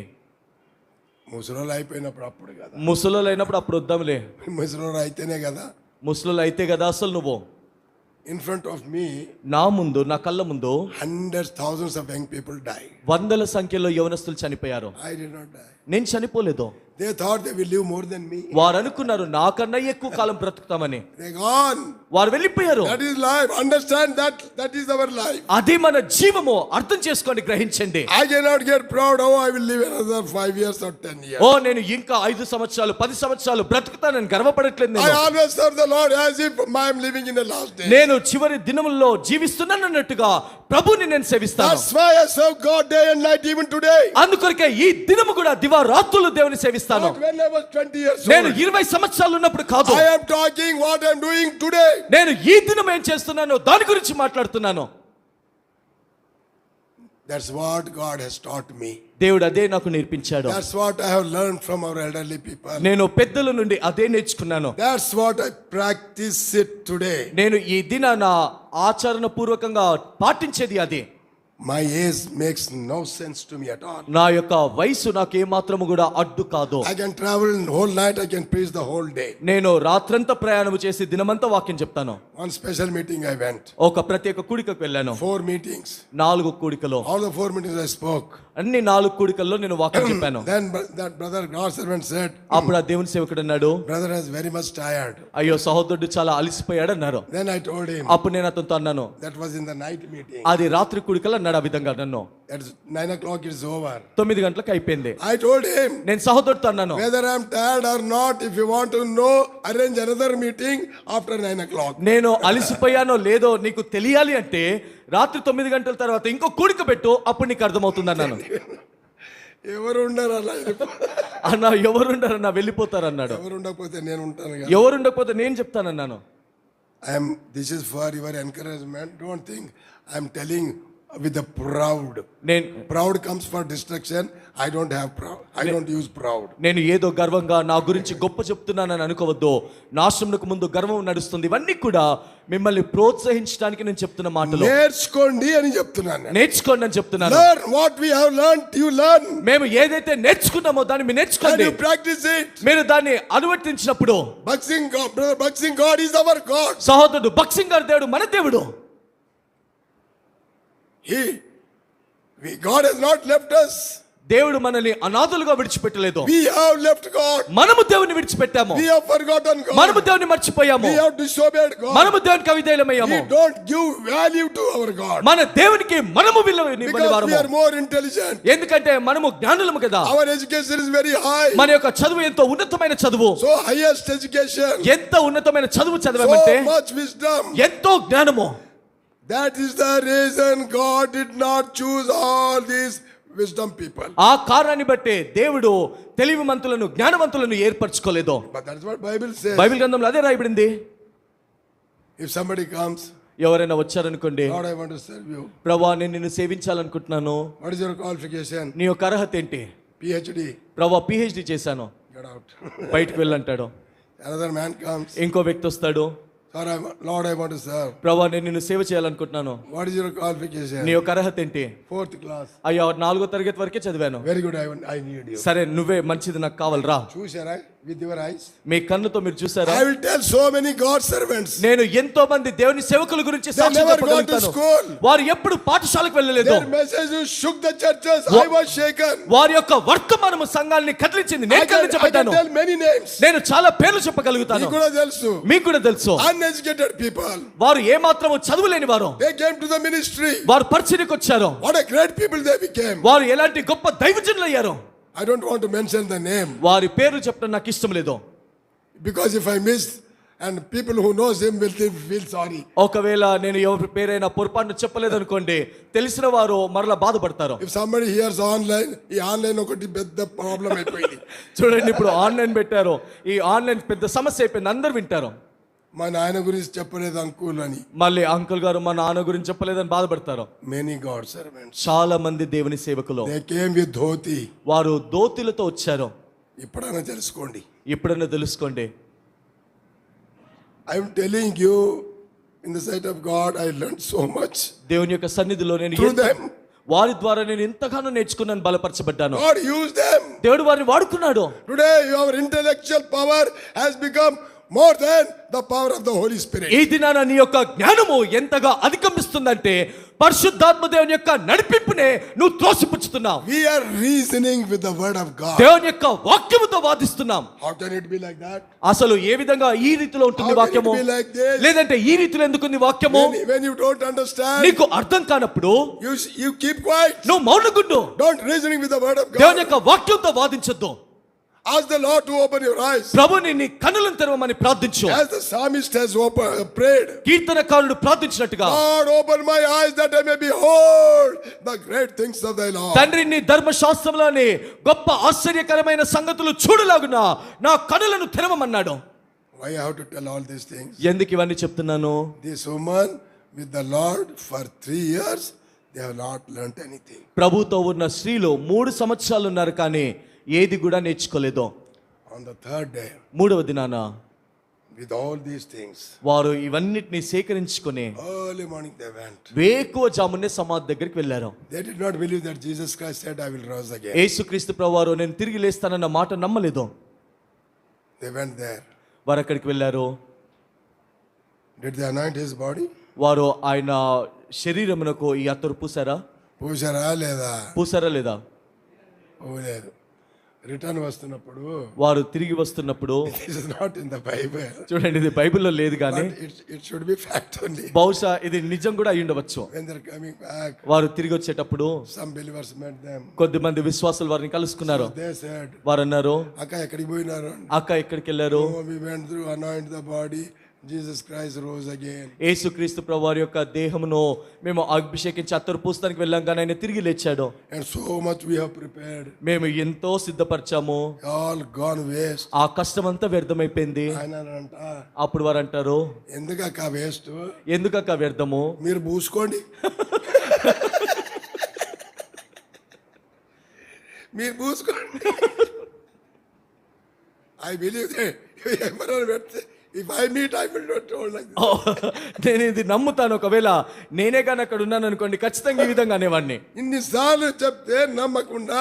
ముసలోళ్ళు అయిపోయినప్పుడు అప్పుడు కదా, ముసలోళ్ళు అయినప్పుడు అప్పుడు వద్దాంలే. ముసలోళ్ళు అయితేనే కదా. ముసలోళ్ళు అయితే కదా అసలు నువ్వు. In front of me, నా ముందు, నా కళ్ళ ముందు hundreds, thousands of young people died. వందల సంఖ్యలో యవనస్తులు చనిపోయారు. I did not die. నేను చనిపోలేదు. They thought they will live more than me. వారు అనుకున్నారు నాకన్నా ఎక్కువ కాలం బ్రతుకుతామని. They gone. వారు వెళ్ళిపోయారు. That is life. Understand that. That is our life. అది మన జీవము. అర్థం చేసుకోండి, గ్రహించండి. I cannot get proud. Oh, I will live another 5 years or 10 years. ఓ నేను ఇంకా 5 సంవత్సరాలు 10 సంవత్సరాలు బ్రతుకుతానని గర్వపడట్లేదు. I నేను always serve the Lord as if I am living in the last day. నేను చివరి దినముల్లో జీవిస్తున్నానన్నట్టుగా ప్రభుని నేను సేవిస్తాను. That's why I serve God day and night even today. అందుకొరకే ఈ దినము కూడా దివారాత్రులు దేవుని సేవిస్తాను. Not when I was 20 years నేను old. 20 సంవత్సరాలు ఉన్నప్పుడు కాదు. I am talking what I am doing today. నేను ఈ దినం ఏం చేస్తున్నానో దాని గురించి మాట్లాడుతున్నాను. That's what God has taught me. దేవుడు అదే నాకు నేర్పించాడు. That's what I have learned from our elderly people. నేను పెద్దల నుండి అదే నేర్చుకున్నాను. That's what I practice it today. నేను ఈ దినాన ఆచరణ పూర్వకంగా పాటించేది అదే. My age makes no sense to me at all. నా యొక్క వయసు నాకు ఏమాత్రము కూడా అడ్డు కాదు. I can travel whole night, I can preach the whole day. నేను రాత్రంతా ప్రయాణం చేసి దినమంతా వాక్యం చెప్తాను. One special meeting I went. ఒక ప్రత్యేక కూడికకు వెళ్ళాను. 4 meetings. 4 కూడికలో. All the 4 meetings I spoke. అన్ని 4 కూడికల్లో నేను వాక్యం చెప్పాను. Then that brother, God's servant said, అప్పుడు ఆ దేవుని సేవకుడు అన్నాడు, brother is very much tired. అయ్యో సహోదరుడు చాలా అలిసిపోయాడు అన్నారు. Then I told him. అప్పుడు నేను అతనితో అన్నాను, That was in the night meeting. అది రాత్రి కూడికలో అన్నాడు ఆ విధంగా నన్ను. At 9 o'clock it's over. 9 గంటలకు అయిపోయింది. I told him, నేను సహోదరుడితో అన్నాను, whether I'm tired or not, if you want to know, arrange another meeting after 9 o'clock. నేను అలిసిపోయానో లేదో నీకు తెలియాలి అంటే రాత్రి 9 గంటల తర్వాత ఇంకో కూడిక పెట్టు, అప్పుడు నీకు అర్థమవుతుంది అన్నాను. ఎవరు ఉండరు అలా అన్నా ఎవరుండరన్నా వెళ్ళిపోతారన్నాడు. ఎవరు ఉండకపోతే నేను ఉంటాను కదా. ఎవరు ఉండకపోతే నేను చెప్తానన్నాను. This is for your encouragement. Don't think I'm telling with the proud. Proud comes for destruction. I don't have proud. I don't use proud. నేను ఏదో గర్వంగా నా గురించి గొప్ప చెప్తున్నానని అనుకోవద్దు. నాశనమునకు ముందు గర్వం నడుస్తుంది. ఇవన్నీ కూడా మిమ్మల్ని ప్రోత్సహించడానికి నేను చెప్తున్న మాటలు. నేర్చుకోండి అని చెప్తున్నాను. నేర్చుకోండి అని చెప్తున్నాను. Learn what we have learned. You learn. మేము ఏదైతే నేర్చుకున్నామో దాన్ని మీరు నేర్చుకోండి. You practice it. మీరు దాన్ని అనువర్తించినప్పుడు Boxing God, brother, boxing God is our God. సహోదరుడు బక్సింగ్ గారి దేవుడు మన దేవుడు. God has not left us. దేవుడు మనల్ని అనాథలుగా విడిచిపెట్టలేదు. We have left God. మనము దేవుని విడిచిపెట్టాము. We have forgotten God. మనము దేవుని మర్చిపోయాము. We have disobeyed God. మనము దేవునికి అవిధేయులమయ్యాము. We don't give value to our God. మన దేవునికి మనము విలువనివ్వని Because we వారము. are more intelligent. ఎందుకంటే మనము జ్ఞానులము కదా. Our education is very high. మన యొక్క చదువు ఎంతో ఉన్నతమైన చదువు. So highest education. ఎంత ఉన్నతమైన చదువు చదివామంటే So much wisdom. ఎంతో జ్ఞానము. That is the reason God did not choose all these wisdom people. ఆ కారణాన్ని బట్టే దేవుడు తెలివిమంతులను జ్ఞానవంతులను ఏర్పరచుకోలేదు. But that's what Bible says. Bible గ్రంథంలో అదే రాయబడింది. If somebody comes, ఎవరైనా వచ్చారనుకోండి, Lord, I want to serve you. ప్రభువా నేను నిన్ను సేవించాలనుకుంటున్నాను. What is your qualification? నీ యొక్క అర్హత ఏంటి? PhD. ప్రభువా PhD చేశాను. Get out. బయటకు వెళ్ళంటాడు. Another man comes. ఇంకో వ్యక్తి వస్తాడు, Lord, I want to serve. ప్రభువా నేను నిన్ను సేవ చేయాలనుకుంటున్నాను. What is your qualification? నీ యొక్క అర్హత ఏంటి? 4th class. అయ్యో 4వ తరగతి వరకే చదివాను. Very good. I need you. సరే నువ్వే మంచిది నాకు కావాలరా. Choose your eye with your eyes. మీ కన్నుతో మీరు చూసారా? I will tell so many God servants. నేను ఎంతో మంది దేవుని సేవకుల గురించి They సాక్ష్యం never gone to చెప్పగలుగుతాను. school. వారు ఎప్పుడు పాఠశాలకు వెళ్ళలేదు. Their messages shook the churches. I was shaken. వారి యొక్క వర్తమానము సంఘాన్ని కదిలించింది. నేను I can కదిలించబడ్డాను. tell many names. నేను చాలా పేర్లు చెప్పగలుగుతాను. మీకు కూడా తెలుసు. మీకు కూడా తెలుసు. Uneducated people. వారు ఏ మాత్రము చదువులేని వారు. They came to the ministry. వారు పరిచర్యకు వచ్చారు. What a great people they became. వారు ఎలాంటి గొప్ప దైవజనులు అయ్యారు. I don't want to mention the name. వారి పేర్లు చెప్పడం నాకు ఇష్టం లేదు. Because if I miss and people who knows him will feel sorry. ఒకవేళ నేను ఎవరి పేరైనా పొరపాటున చెప్పలేదు అనుకోండి, తెలిసిన వారు మరలా బాధపడతారు. If somebody hears online, ఈ ఆన్లైన్ ఒకటి పెద్ద ప్రాబ్లం అయిపోయింది. చూడండి ఇప్పుడు ఆన్లైన్ పెట్టారు. ఈ ఆన్లైన్ పెద్ద సమస్య అయిపోయింది. అందరూ వింటారు. మా నాయన గురించి చెప్పలేదు అంకుల్ అని. మళ్ళీ అంకుల్ గారు మా నాన్న గురించి చెప్పలేదని బాధపడతారు. Many God servants. చాలా మంది దేవుని సేవకులు They came with dhoti. వారు దోతిలతో వచ్చారు. ఇప్పుడైనా తెలుసుకోండి. ఇప్పుడన్నా తెలుసుకోండి. I am telling you, in the sight of God, I learned so much. దేవుని యొక్క సన్నిధిలో నేను Through them. వారి ద్వారా నేను ఎంతగానో నేర్చుకున్నాను, బలపరచబడ్డాను. God used them. దేవుడు వారిని వాడుకున్నాడు. Today your intellectual power has become more than the power of the Holy Spirit. ఈ దినాన నీ యొక్క జ్ఞానము ఎంతగా అధిగమిస్తుందంటే పరిశుద్ధాత్మ దేవుని యొక్క నడిపింపునే నువ్వు త్రోసిపుచ్చుతున్నావు. We are reasoning with the word of God. దేవుని యొక్క వాక్యముతో వాదిస్తున్నాం. How can it be like that? అసలు ఏ విధంగా ఈ రీతిలో ఉంటుంది How can వాక్యము? it be like this? లేదంటే ఈ రీతిలో ఎందుకుంది వాక్యము? When you don't understand, నీకు అర్థం కానప్పుడు you keep quiet. నువ్వు మౌనగుండు. Don't reasoning with the word of దేవుని God. యొక్క వాక్యంతో వాదించొద్దు. Ask the Lord to open your eyes. ప్రభుని నీ కన్నులను తెరవమని ప్రార్థించు. As the psalmist has prayed. కీర్తనకారుడు ప్రార్థించినట్టుగా, Lord, open my eyes that I may behold the great things of thy law. తండ్రి నీ ధర్మశాస్త్రంలోని గొప్ప ఆశ్చర్యకరమైన సంగతులు చూడలాగున నా కన్నులను తెరవమన్నాడు. Why I have to tell all these things? ఎందుకు ఇవన్నీ చెప్తున్నాను? This woman with the Lord for 3 years, they have not learnt anything. ప్రభుతో ఉన్న స్త్రీలు 3 సంవత్సరాలు ఉన్నారు కానీ ఏది కూడా నేర్చుకోలేదు. On the third day, మూడవ దినాన with all these things, వారు ఇవన్నిటిని సేకరించుకొని early morning they went. వేకువ జామునే సమాధి దగ్గరికి వెళ్ళారు. They did not believe that Jesus Christ said, I will rise again. యేసుక్రీస్తు ప్రభువారు నేను తిరిగి లేస్తానన్న మాట నమ్మలేదు. They went there. వారు అక్కడికి వెళ్ళారు. Did they anoint his body? వారు ఆయన శరీరమునకు ఈ అత్తరు పూసారా? పూసారా లేదా? పూసారా లేదా? లేదు. రిటర్న్ వస్తున్నప్పుడు, వారు తిరిగి వస్తున్నప్పుడు, this is not in the Bible. చూడండి ఇది బైబిల్లో లేదు కానీ But it should be fact only. బహుశా ఇది నిజం కూడా అయి ఉండవచ్చు. When they're coming back, వారు తిరిగి వచ్చేటప్పుడు some believers met them. కొద్దిమంది విశ్వాసులు వారిని కలుసుకున్నారు. They said, వారు అన్నారు, అక్క ఎక్కడికి పోయినారు? అక్క ఎక్కడికి వెళ్ళారు? Oh, we went through, anoint the body. Jesus Christ rose again. యేసుక్రీస్తు ప్రభువారి యొక్క దేహమును మేము అభిషేకించి అత్తరు పూస్తానికి వెళ్ళాం కానీ ఆయన తిరిగి లేచాడు. And so much we have prepared. మేము ఎంతో సిద్ధపరిచాము, All gone waste. ఆ కష్టం అంతా వ్యర్థమైపోయింది. ఆయన అంట, అప్పుడు వారు అంటారు, ఎందుకక్క వేస్ట్? ఎందుకక్క వ్యర్థము? మీరు పూసుకోండి. మీరు పూసుకోండి. I believe that everyone పెడితే, if I meet, I will not hold like this. నేను ఇది నమ్ముతాను. ఒకవేళ నేనే కానీ అక్కడ ఉన్నాను అనుకోండి, ఖచ్చితంగా ఈ విధంగా అనేవాడిని. ఇన్నిసార్లు చెప్తే నమ్మకుండా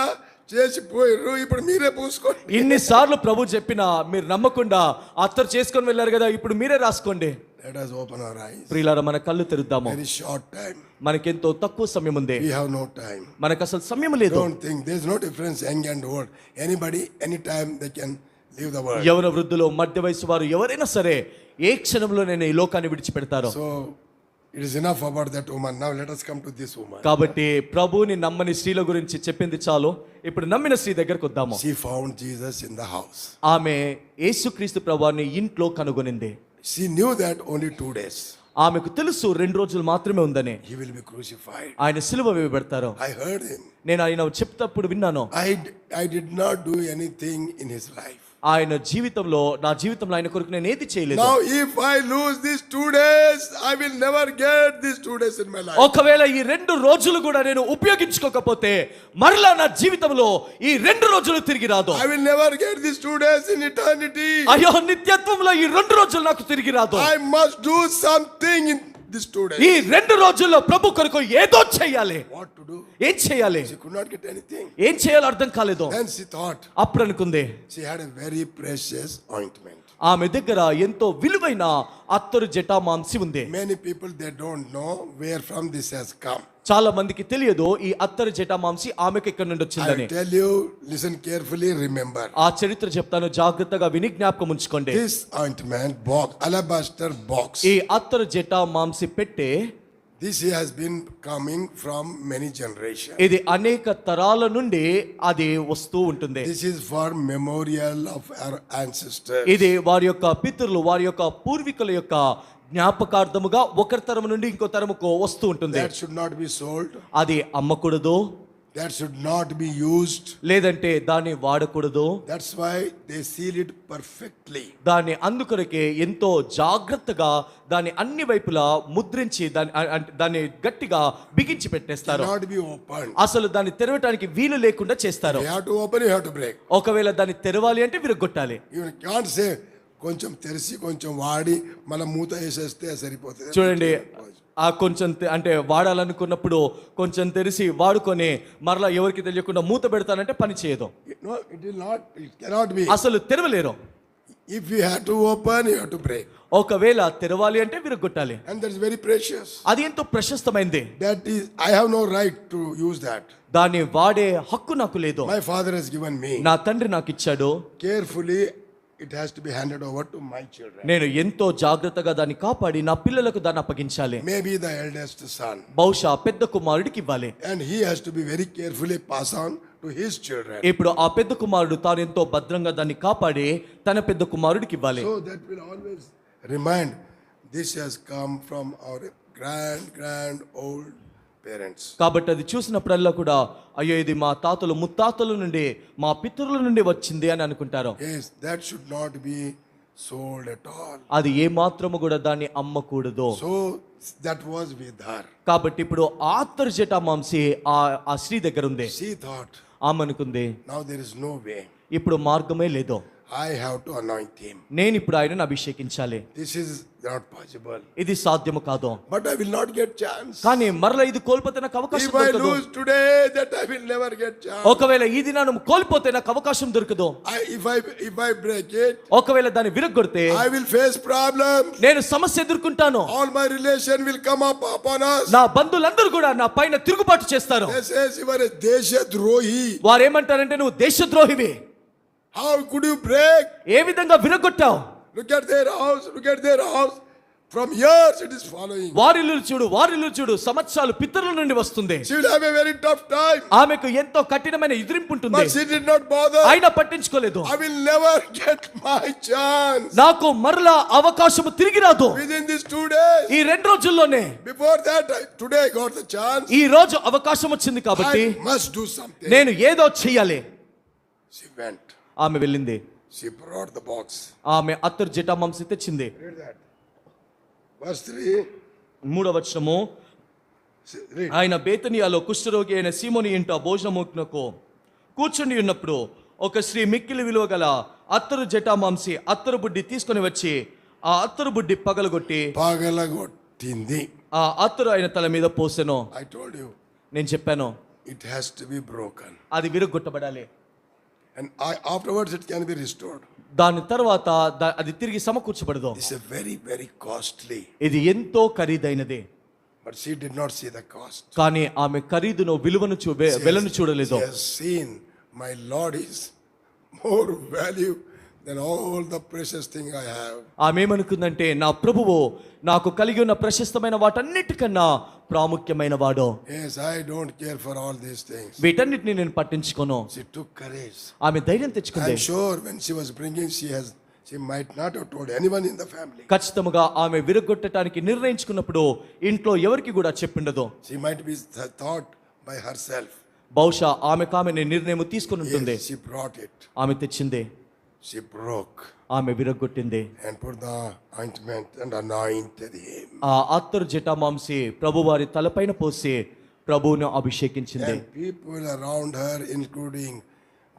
చేసిపోయారు, ఇప్పుడు మీరే పూసుకోండి. ఇన్నిసార్లు ప్రభు చెప్పినా మీరు నమ్మకుండా అత్తరు చేసుకొని వెళ్ళారు కదా, ఇప్పుడు మీరే రాసుకోండి. Let us open our eyes. ప్రియులారా, మన కళ్ళు తెరుద్దాము. Very short time. మనకెంతో తక్కువ సమయం ఉంది. We have no time. మనకు అసలు సమయం లేదు. Don't think there's no difference young and old. Anybody, anytime they can leave the world. యవన వృద్ధులు, మధ్య వయసు వారు ఎవరైనా సరే ఏ క్షణంలో నేను ఈ లోకాన్ని విడిచిపెడతారు. So it is enough about that woman. Now let us come to this woman. కాబట్టి ప్రభువుని నమ్మని స్త్రీల గురించి చెప్పింది చాలు. ఇప్పుడు నమ్మిన స్త్రీ దగ్గరకు వద్దాము. She found Jesus in the house. ఆమె యేసుక్రీస్తు ప్రభువాన్ని ఇంట్లో కనుగొనింది. She knew that only 2 days. ఆమెకు తెలుసు 2 రోజులు మాత్రమే ఉందని. He will be crucified. ఆయన సిలువ వేయబడతారు. I heard him. నేను ఆయన చెప్తప్పుడు విన్నాను. I did not do anything in his life. ఆయన జీవితంలో, నా జీవితంలో ఆయన కొరకు నేను ఏది చేయలేదు. Now if I lose these 2 days, I will never get these 2 days in my life. ఒకవేళ ఈ 2 రోజులు కూడా నేను ఉపయోగించుకోకపోతే మరలా నా జీవితంలో ఈ 2 రోజులు తిరిగి రాదు. I will never get these 2 days in eternity. అయ్యో, నిత్యత్వంలో ఈ 2 రోజులు నాకు తిరిగి రాదు. I must do something in these 2 days. ఈ 2 రోజుల్లో ప్రభు కొరకు ఏదో చేయాలి. What to do? ఏం చేయాలి? She could not get anything. ఏం చేయాలో అర్థం కాలేదు. Then she thought అప్పుడు అనుకుంది, she had a very precious ointment. ఆమె దగ్గర ఎంతో విలువైన అత్తరు జటామాంసి ఉంది. Many people, they don't know where from this has come. చాలా మందికి తెలియదు ఈ అత్తరు జటామాంసి ఆమెకు ఎక్కడి నుండి I వచ్చిందని. will tell you, listen carefully, remember. ఆ చరిత్ర చెప్తాను, జాగ్రత్తగా విని జ్ఞాపకం ఉంచుకోండి. This ointment box, alabaster box, ఈ అత్తరు జటామాంసి పెట్టే this has been coming from many generations. ఇది అనేక తరాల నుండి అది వస్తూ ఉంటుంది. This is for memorial of our ancestors. ఇది వారి యొక్క పితరులు, వారి యొక్క పూర్వీకుల యొక్క జ్ఞాపకార్థముగా ఒకరి తరము నుండి ఇంకో తరముకు వస్తూ ఉంటుంది. That should not be sold. అది అమ్మకూడదు, That should not be used. లేదంటే దాన్ని వాడకూడదు. That's why they seal it perfectly. దాన్ని అందుకొరకే ఎంతో జాగ్రత్తగా దాన్ని అన్ని వైపులా ముద్రించి దాన్ని గట్టిగా బిగించి పెట్టేస్తారు. Cannot be opened. అసలు దాన్ని తెరవటానికి వీలు లేకుండా చేస్తారు. You have to open, you have to break. ఒకవేళ దాన్ని తెరవాలి అంటే విరగొట్టాలి. You can't say కొంచెం తెరిచి కొంచెం వాడి మళ్ళీ మూత వేసేస్తే సరిపోతుంది. చూడండి, ఆ కొంచెం అంటే వాడాలనుకున్నప్పుడు కొంచెం తెరిచి వాడుకొని మరలా ఎవరికి తెలియకుండా మూత పెడతానంటే పని చేయదు. No, it will not. It cannot be. అసలు తెరవలేరు. If you have to open, you have to break. ఒకవేళ తెరవాలి అంటే విరగొట్టాలి. And that is very precious. అది ఎంతో ప్రశస్తమైంది. That is, I have no right to use that. దాన్ని వాడే హక్కు నాకు లేదు. My father has given me. నా తండ్రి నాకు ఇచ్చాడు. Carefully, it has to be handed over to my children. నేను ఎంతో జాగ్రత్తగా దాన్ని కాపాడి నా పిల్లలకు దాన్ని అప్పగించాలి. Maybe the eldest son. బహుశా పెద్ద కుమారుడికి ఇవ్వాలి. And he has to be very carefully pass on to his children. ఇప్పుడు ఆ పెద్ద కుమారుడు తాను ఎంతో భద్రంగా దాన్ని కాపాడి తన పెద్ద కుమారుడికి ఇవ్వాలి. So that will always remind, this has come from our grand old parents. కాబట్టి అది చూసినప్పుడల్లా కూడా అయ్యో ఇది మా తాతలు ముత్తాతల నుండి మా పితరుల నుండి వచ్చింది అని అనుకుంటారు. Yes, that should not be sold at all. అది ఏ మాత్రము కూడా దాన్ని అమ్మకూడదు. So that was with her. కాబట్టి ఇప్పుడు అత్తరు జటామాంసి ఆ స్త్రీ దగ్గర ఉంది. She thought, ఆమె అనుకుంది, now there is no way. ఇప్పుడు మార్గమే లేదు, I have to anoint him. నేను ఇప్పుడు ఆయనను అభిషేకించాలి. This is not possible. ఇది సాధ్యము కాదు. But I will not get chance. కానీ మరలా ఇది కోల్పోతే నాకు అవకాశం If I దొరకదు. lose today, that I will never get chance. ఒకవేళ ఈ దినాన్ని కోల్పోతే నాకు అవకాశం దొరకదు. If I break it, ఒకవేళ దాన్ని విరగొడితే I will face problems. నేను సమస్య ఎదుర్కొంటాను. All my relation will come up upon us. నా బంధువులందరూ కూడా నా పైన తిరుగుబాటు చేస్తారు. They says you are a Deshadrohi. వారు ఏమంటారంటే నువ్వు దేశద్రోహివి. How could you break? ఏ విధంగా విరగొట్టావు? Look at their house. Look at their house. From years it is following. వారిల్లు చూడు సంవత్సరాలు పితరుల నుండి వస్తుంది. She will have a very tough time. ఆమెకు ఎంతో కఠినమైన ఎదిరింపు ఉంటుంది. But she did not bother. అయినా పట్టించుకోలేదు. I will never get my chance. నాకు మరలా అవకాశము తిరిగి రాదు. Within these 2 days. ఈ 2 రోజుల్లోనే. Before that, today I got the chance. ఈ రోజు అవకాశం వచ్చింది కాబట్టి I must do something. నేను ఏదో చెయ్యాలి. She went. ఆమె వెళ్ళింది. She brought the box. ఆమె అత్తరు జటామాంసి తెచ్చింది. Read that. Verse 3. 3వ వచనము, Read. ఆయన బేతనియాలో కుష్ఠరోగి అయిన సీమోని ఇంట భోజనమునకు కూర్చుని ఉన్నప్పుడు ఒక స్త్రీ మిక్కిలి విలువ గల అత్తరు జటామాంసి అత్తరు బుడ్డి తీసుకొని వచ్చి ఆ అత్తరు బుడ్డి పగలగొట్టింది. ఆ అత్తరు ఆయన తల మీద పోసెను. I told you. నేను చెప్పాను, It has to be broken. అది విరగొట్టబడాలి. And afterwards it can be restored. దాని తర్వాత అది తిరిగి సమకూర్చబడదు. This is very, very costly. ఇది ఎంతో ఖరీదైనది. But she did not see the cost. కానీ ఆమె ఖరీదును విలువను వెలను చూడలేదు. She has seen my Lord is more value than all the precious thing I have. ఆమె ఏమనుకుందంటే నా ప్రభువు నాకు కలిగి ఉన్న ప్రశస్తమైన వాటన్నిటికన్నా ప్రాముఖ్యమైన వాడు. Yes, I don't care for all these things. వీటన్నిటిని నేను పట్టించుకోను. She took courage. ఆమె ధైర్యం తెచ్చుకుంది. I'm sure when she was bringing, she might not have told anyone in the family. ఖచ్చితంగా ఆమె విరగొట్టడానికి నిర్ణయించుకున్నప్పుడు ఇంట్లో ఎవరికి కూడా చెప్పిండదు. She might be thought by herself. బహుశా ఆమె నిర్ణయం తీసుకుని ఉంటుంది. Yes, she brought it. ఆమె తెచ్చింది. She broke ఆమె విరగొట్టింది. and put the ointment and anointed him. ఆ అత్తరు జటామాంసి ప్రభువారి తలపైన పోసి ప్రభువును అభిషేకించింది. And people around her, including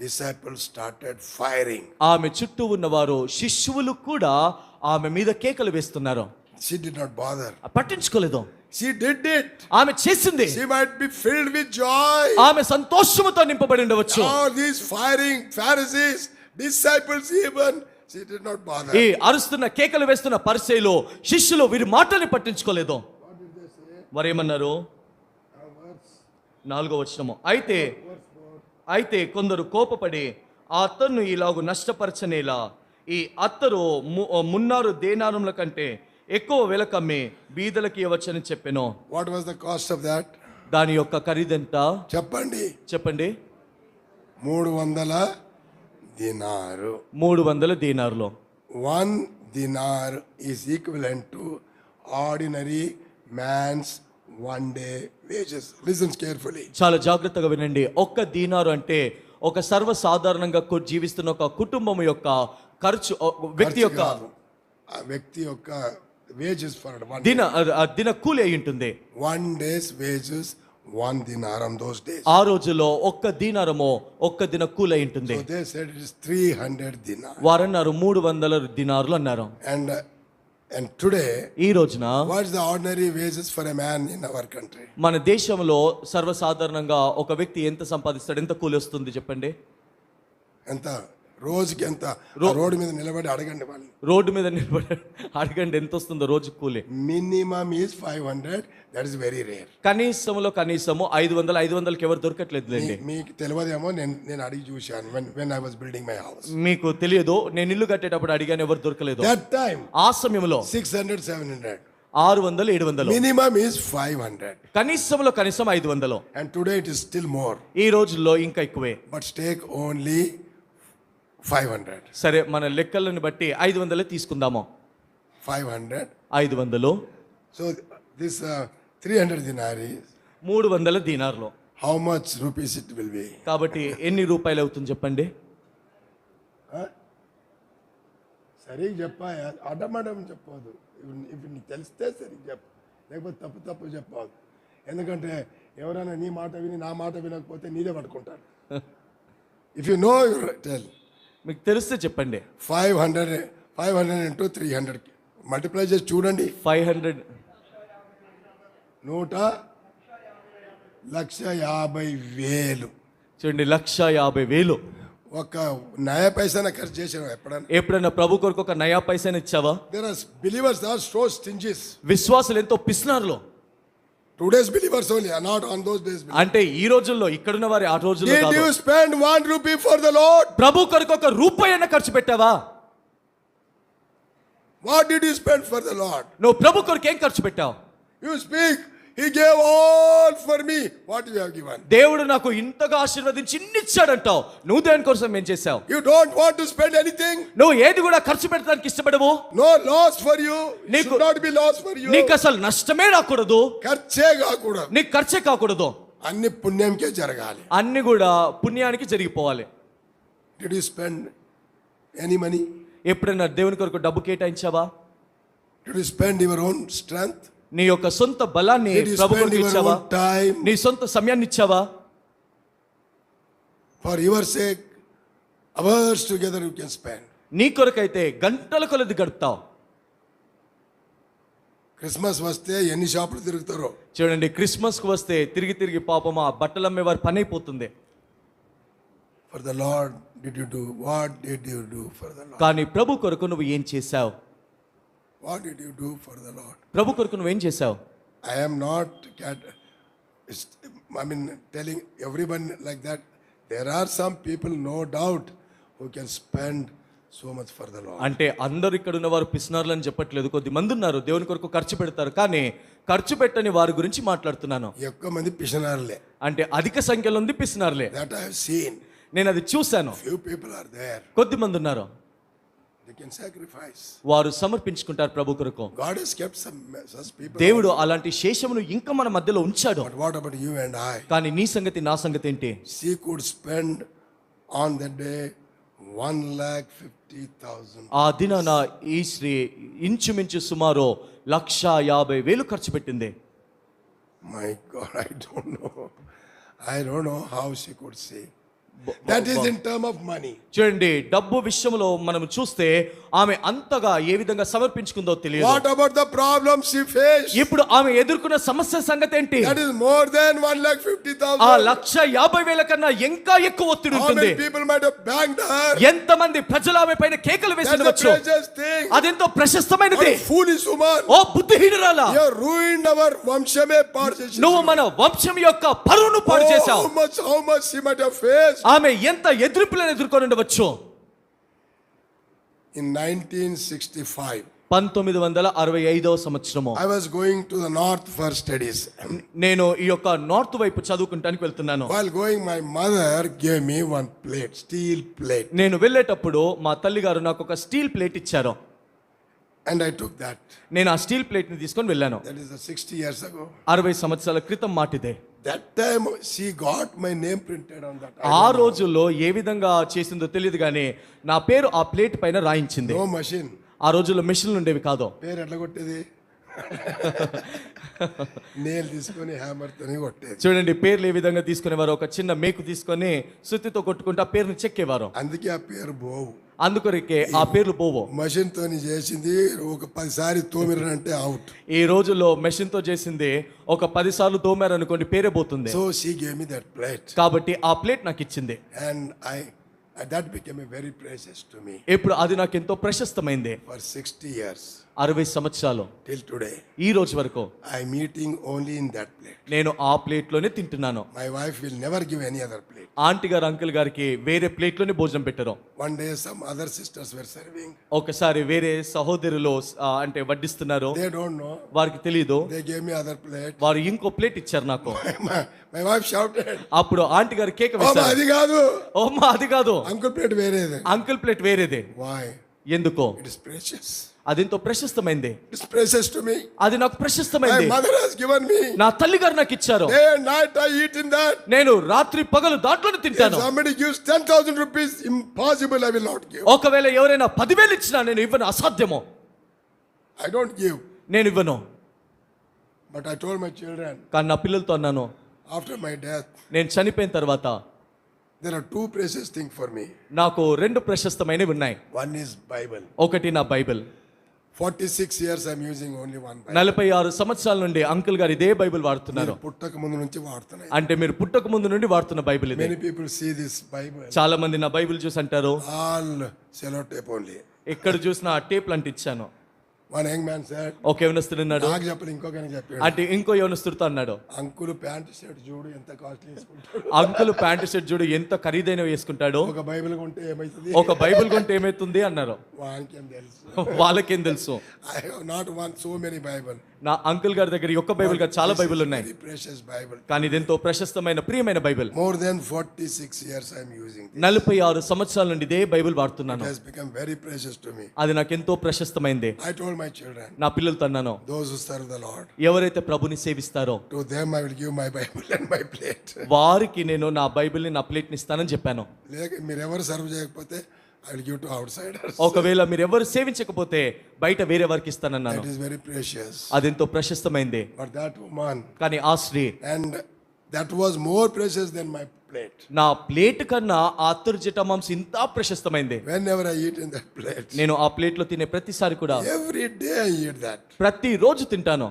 disciples, started firing. ఆమె చుట్టూ ఉన్నవారు శిష్యువులు కూడా ఆమె మీద కేకలు వేస్తున్నారు. She did not bother. పట్టించుకోలేదు. She did it. ఆమె చేసింది. She might be filled with joy. ఆమె సంతోషముతో నింపబడి ఉండవచ్చు. All these firing Pharisees, disciples even, she did not bother. ఈ అరుస్తున్న కేకలు వేస్తున్న పరిసయ్యులు శిష్యులు వీరి మాటల్ని పట్టించుకోలేదు. వారు ఏమన్నారు? 4వ వచనము, అయితే కొందరు కోపపడి ఆ అత్తరును ఇలాగు నష్టపరచనేలా ఈ అత్తరు 3 దేనారముల కంటే ఎక్కువ వెలకమ్మి బీదలకి ఇవ్వచ్చని చెప్పెను. What was the cost of that? దాని యొక్క ఖరీదెంత చెప్పండి. 300 dinar. 300 దీనారులు. 1 dinar is equivalent to ordinary man's 1 day wages. Listen carefully. చాలా జాగ్రత్తగా వినండి. 1 దీనారు అంటే ఒక సర్వసాధారణంగా జీవిస్తున్న ఒక కుటుంబం యొక్క ఖర్చు, వ్యక్తి యొక్క wages for one దిన కూలి అయి ఉంటుంది. 1 day's wages, 1 dinar on those days. ఆ రోజుల్లో 1 దీనారము 1 దిన కూలి అయి ఉంటుంది. So they said it is 300 dinar. వారన్నారు 300 దినారులు అన్నారు. And today, ఈ రోజున what is the ordinary wages for a man in our country? మన దేశంలో సర్వసాధారణంగా ఒక వ్యక్తి ఎంత సంపాదిస్తాడు, ఎంత కూలి వస్తుంది చెప్పండి? ఎంత రోజుకి ఎంత? రోడ్డు మీద నిలబడి అడగండి వాళ్ళని. రోడ్డు మీద నిలబడి అడగండి ఎంత వస్తుందో రోజు కూలి. Minimum is 500. That is very rare. కనీసంలో కనీసము 500కి ఎవరు దొరకట్లేదు లేండి. మీకు తెలియదేమో, నేను అడిగి చూశాను when I was building my house. మీకు తెలియదు, నేను ఇల్లు కట్టేటప్పుడు అడిగాను, ఎవరు దొరకలేదు. That time ఆ సమయంలో 600, 700. 600, 700. Minimum is 500. కనీసంలో కనీసం 500. And today it is still more. ఈ రోజుల్లో ఇంకా ఎక్కువే. But take only 500. సరే, మన లెక్కలను బట్టి 500 తీసుకుందాము. 500. 500. So this 300 dinar is 300 దీనార్లు. how much rupees it will be? కాబట్టి ఎన్ని రూపాయలు అవుతుంది చెప్పండి? సరిగ్గా చెప్పా, అడ్డమడం చెప్పదు. ఇవి నీకు తెలిస్తే సరిగ్గా చెప్పు. లేకపోతే తప్పు చెప్పవద్దు. ఎందుకంటే ఎవరైనా నీ మాట విని నా మాట వినకపోతే నీదే పట్టుకుంటారు. If you know you tell. మీకు తెలిస్తే చెప్పండి. 500 into 300 మల్టిప్లై చేసి చూడండి. 500 1,50,000 చూడండి, 1,50,000. ఒక నయా పైసా ఖర్చు చేసావు ఎప్పుడైనా ప్రభు కొరకు ఒక నయా పైసాని ఇచ్చావా? There are believers that are so stingy. విశ్వాసులు ఎంతో పిసినారులో. Today's believers only, not on those days. అంటే ఈ రోజుల్లో ఇక్కడున్న వారి ఆ రోజుల్లో Did కాదు. you spend 1 rupee for the Lord? ప్రభు కొరకు ఒక రూపాయి అన్న ఖర్చు పెట్టావా? What did you spend for the Lord? నువ్వు ప్రభు కొరకు ఏం ఖర్చు పెట్టావు? You speak, He gave all for me. What you have given? దేవుడు నాకు ఇంతగా ఆశీర్వదించి ఇన్ని ఇచ్చాడంటావు. నువ్వు దేని కోసం ఏం చేశావు? You don't want to spend anything. నువ్వు ఏది కూడా ఖర్చు పెట్టడానికి ఇష్టపడవు. No loss for you. Should not be loss for you. నీకు అసలు నష్టమే రాకూడదు. ఖర్చే కాకూడదు. నీకు ఖర్చే కాకూడదు. అన్ని పుణ్యంకే జరగాలి. అన్ని కూడా పుణ్యానికి జరిగిపోవాలి. Did you spend any money? ఎప్పుడైనా దేవుని కొరకు డబ్బు కేటాయించావా? Did you spend your own strength? నీ యొక్క సొంత బలాన్ని Did you ప్రభు spend కొరకు your ఇచ్చావా? own time? నీ సొంత సమయాన్ని ఇచ్చావా? For your sake, hours together you can spend. నీ కొరకైతే గంటల కొలది గడుపుతావు. క్రిస్మస్ వస్తే ఎన్ని షాపులు తిరుగుతారో. చూడండి, క్రిస్మస్ కు వస్తే తిరిగి పాపం ఆ బట్టలు అమ్మే వారి పని అయిపోతుంది. For the Lord did you do? What did you do for the Lord? కానీ ప్రభు కొరకు నువ్వు ఏం చేశావు? What did you do for the Lord? ప్రభు కొరకు నువ్వేం చేశావు? I am not telling everyone like that. There are some people, no doubt, who can spend so much for the Lord. అంటే అందరూ ఇక్కడ ఉన్న వారు పిసినారులు అని చెప్పట్లేదు. కొద్ది మంది ఉన్నారు దేవుని కొరకు ఖర్చు పెడతారు, కానీ ఖర్చు పెట్టని వారి గురించి మాట్లాడుతున్నాను. ఎక్కువ మంది పిసినారులే. అంటే అధిక సంఖ్యలో ఉంది పిసినారులే. That I have seen. నేను అది చూశాను. Few people are there. కొద్ది మంది ఉన్నారు, they can sacrifice. వారు సమర్పించుకుంటారు ప్రభు కొరకు. God has kept such people. దేవుడు అలాంటి శేషమును ఇంకా మన మధ్యలో ఉంచాడు. But what about you and I? కానీ నీ సంగతి నా సంగతి ఏంటి? She could spend on that day 1,50,000. ఆ దినాన ఈ స్త్రీ ఇంచుమించు సుమారు 1,50,000 ఖర్చు పెట్టింది. My God, I don't know how she could say. That is in term of money. చూడండి, డబ్బు విషయంలో మనం చూస్తే ఆమె అంతగా ఏ విధంగా సమర్పించుకుందో తెలియదు. What about the problem she faced? ఇప్పుడు ఆమె ఎదుర్కొన్న సమస్య సంగతి ఏంటి? That is more than 1,50,000. ఆ 1,50,000 కన్నా ఇంకా ఎక్కువ ఒత్తిడి How ఉంటుంది. many people might have banged her? ఎంతమంది ప్రజలు ఆమె పైన కేకలు That's the వేసినవచ్చు. precious thing. అదెంతో ప్రశస్తమైనది. What foolish woman. Oh బుద్ధిహీనురాలా, You have ruined our వంశమే పాడు చేసి. నువ్వు మన వంశం యొక్క పరువును పాడు చేశావు. How much she might have faced. ఆమె ఎంత ఎదుర్పులను ఎదుర్కొని ఉండవచ్చు. In 1965, 1965వ సంవత్సరము I was going to the north for studies. నేను ఈ యొక్క నార్త్ వైపు చదువుకుంటానికి వెళ్తున్నాను. While going, my mother gave me one plate, steel plate. నేను వెళ్ళేటప్పుడు మా తల్లి గారు నాకు ఒక స్టీల్ ప్లేట్ ఇచ్చారు. And I took that. నేను ఆ స్టీల్ ప్లేట్ ని తీసుకొని వెళ్ళాను. That is 60 years ago. 60 సంవత్సరాల క్రితం మాటిదే. That time she got my name printed on that. ఆ రోజుల్లో ఏ విధంగా చేసిందో తెలియదు, కానీ నా పేరు ఆ ప్లేట్ పైన రాయించింది. No machine. ఆ రోజుల్లో మెషిన్లు ఉండేవి కాదు. పేరు ఎట్లా కొట్టేది? నేల్ తీసుకొని హ్యామర్ తోని కొట్టేది. చూడండి, పేర్లు ఏ విధంగా తీసుకునేవారు, ఒక చిన్న మేకు తీసుకొని సుత్తితో కొట్టుకుంటూ ఆ పేరుని చెక్కేవారు. అందుకే ఆ పేరు పోవు. అందుకొరకే ఆ పేర్లు పోవు. మషిన్ తోని చేసింది ఒక 10 సార్లు తోమిరంటే అవుట్. ఈ రోజుల్లో మెషిన్ తో చేసింది ఒక 10 సార్లు తోమారు అనుకోండి, పేరే పోతుంది. So she gave me that plate. కాబట్టి ఆ ప్లేట్ నాకు ఇచ్చింది. And that became a very precious to me. ఇప్పుడు అది నాకు ఎంతో ప్రశస్తమైంది. For 60 years. 60 సంవత్సరాలు Till today. ఈ రోజు వరకు I'm eating only in that plate. నేను ఆ ప్లేట్ లోనే తింటున్నాను. My wife will never give any other plate. Aunty గారు అంకుల్ గారికి వేరే ప్లేట్ లోనే భోజనం పెట్టరు. One day some other sisters were serving. ఒకసారి వేరే సహోదరులు అంటే వడ్డిస్తున్నారు. They don't know. వారికి తెలియదు. They gave me other plate. వారు ఇంకో ప్లేట్ ఇచ్చారు నాకు. My wife shouted. అప్పుడు ఆంటీ గారు కేక "Oh, వేశారు. అది కాదు. ఓమ్మా అది కాదు. Uncle plate వేరేదే." అంకుల్ ప్లేట్ వేరేదే. Why? ఎందుకో? It is precious. అదెంతో ప్రశస్తమైంది. It is precious to me. అది నాకు My ప్రశస్తమైంది. mother has given me. నా తల్లి గారు నాకు ఇచ్చారు. Day and night I eat in that. నేను రాత్రి పగలు దాంట్లోనే If తింటాను. somebody gives 10,000 rupees, impossible, I will not give. ఒకవేళ ఎవరైనా 10,000 ఇచ్చినా నేను ఇవ్వను, అసాధ్యము. I don't give. నేను ఇవ్వను. But I told my children, కానీ నా పిల్లలతో అన్నాను, after my death, నేను చనిపోయిన తర్వాత there are two precious things for me. నాకు రెండు ప్రశస్తమైనవి ఉన్నాయి. One is Bible. ఒకటి నా Bible. 46 years I'm using only one Bible. 46 సంవత్సరాల నుండి అంకుల్ గారు ఇదే బైబిల్ వాడుతున్నారు. పుట్టక ముందు నుంచి వాడుతున్నాయి. అంటే మీరు పుట్టక ముందు నుండి వాడుతున్న బైబిల్ ఇది. Many people see this Bible. చాలా మంది నా బైబిల్ చూసి అంటారు, All sellotape only. ఎక్కడ చూసినా టేప్లు అంటించాను. One young man said, ఒక యవనస్తుడు నాకు చెప్పలు ఇంకొకరికి చెప్పాడు. అంటే ఇంకో యవనస్తుడితో అన్నాడు, అంకుల్ ప్యాంట్ షర్ట్ చూడు ఎంత కాస్ట్లీ వేసుకుంటాడు. అంకుల్ ప్యాంట్ షర్ట్ చూడు ఎంత ఖరీదైన వేసుకుంటాడు. ఒక బైబిల్ కొంటే ఏమైతుంది? ఒక బైబిల్ కొంటే ఏమైతుంది అన్నారు. వానికి ఏం తెలుసు? వాళ్ళకేం తెలుసు. I have not one so many Bible. నా అంకుల్ గారి దగ్గర ఒక్క బైబిల్ కాదు, చాలా బైబిల్ ఉన్నాయి. Very precious Bible. కానీ ఇదెంతో ప్రశస్తమైన ప్రియమైన Bible. More than 46 years I am using this. 46 సంవత్సరాల నుండి ఇదే బైబిల్ వాడుతున్నాను. It has become very precious to me. అది నాకు ఎంతో ప్రశస్తమైంది. I told my children, నా పిల్లలతో అన్నాను, those who serve the Lord, ఎవరైతే ప్రభుని సేవిస్తారో to them I will give my Bible and my plate. వారికి నేను నా బైబిల్ని నా ప్లేట్ని ఇస్తానని చెప్పాను. లేక మీరు ఎవరు సర్వ్ చేయకపోతే I will give to outsiders. ఒకవేళ మీరు ఎవరు సేవించకపోతే బయట వేరే వారికి ఇస్తానన్నాను. That is very precious. అదెంతో ప్రశస్తమైంది. But that woman, కానీ ఆ స్త్రీ, and that was more precious than my plate. నా ప్లేట్ కన్నా ఆ అత్తరు జటామాంసం ఇంత ప్రశస్తమైంది. Whenever I eat in that plate, నేను ఆ ప్లేట్ లో తినే ప్రతిసారి కూడా every day I eat that. ప్రతిరోజు తింటాను.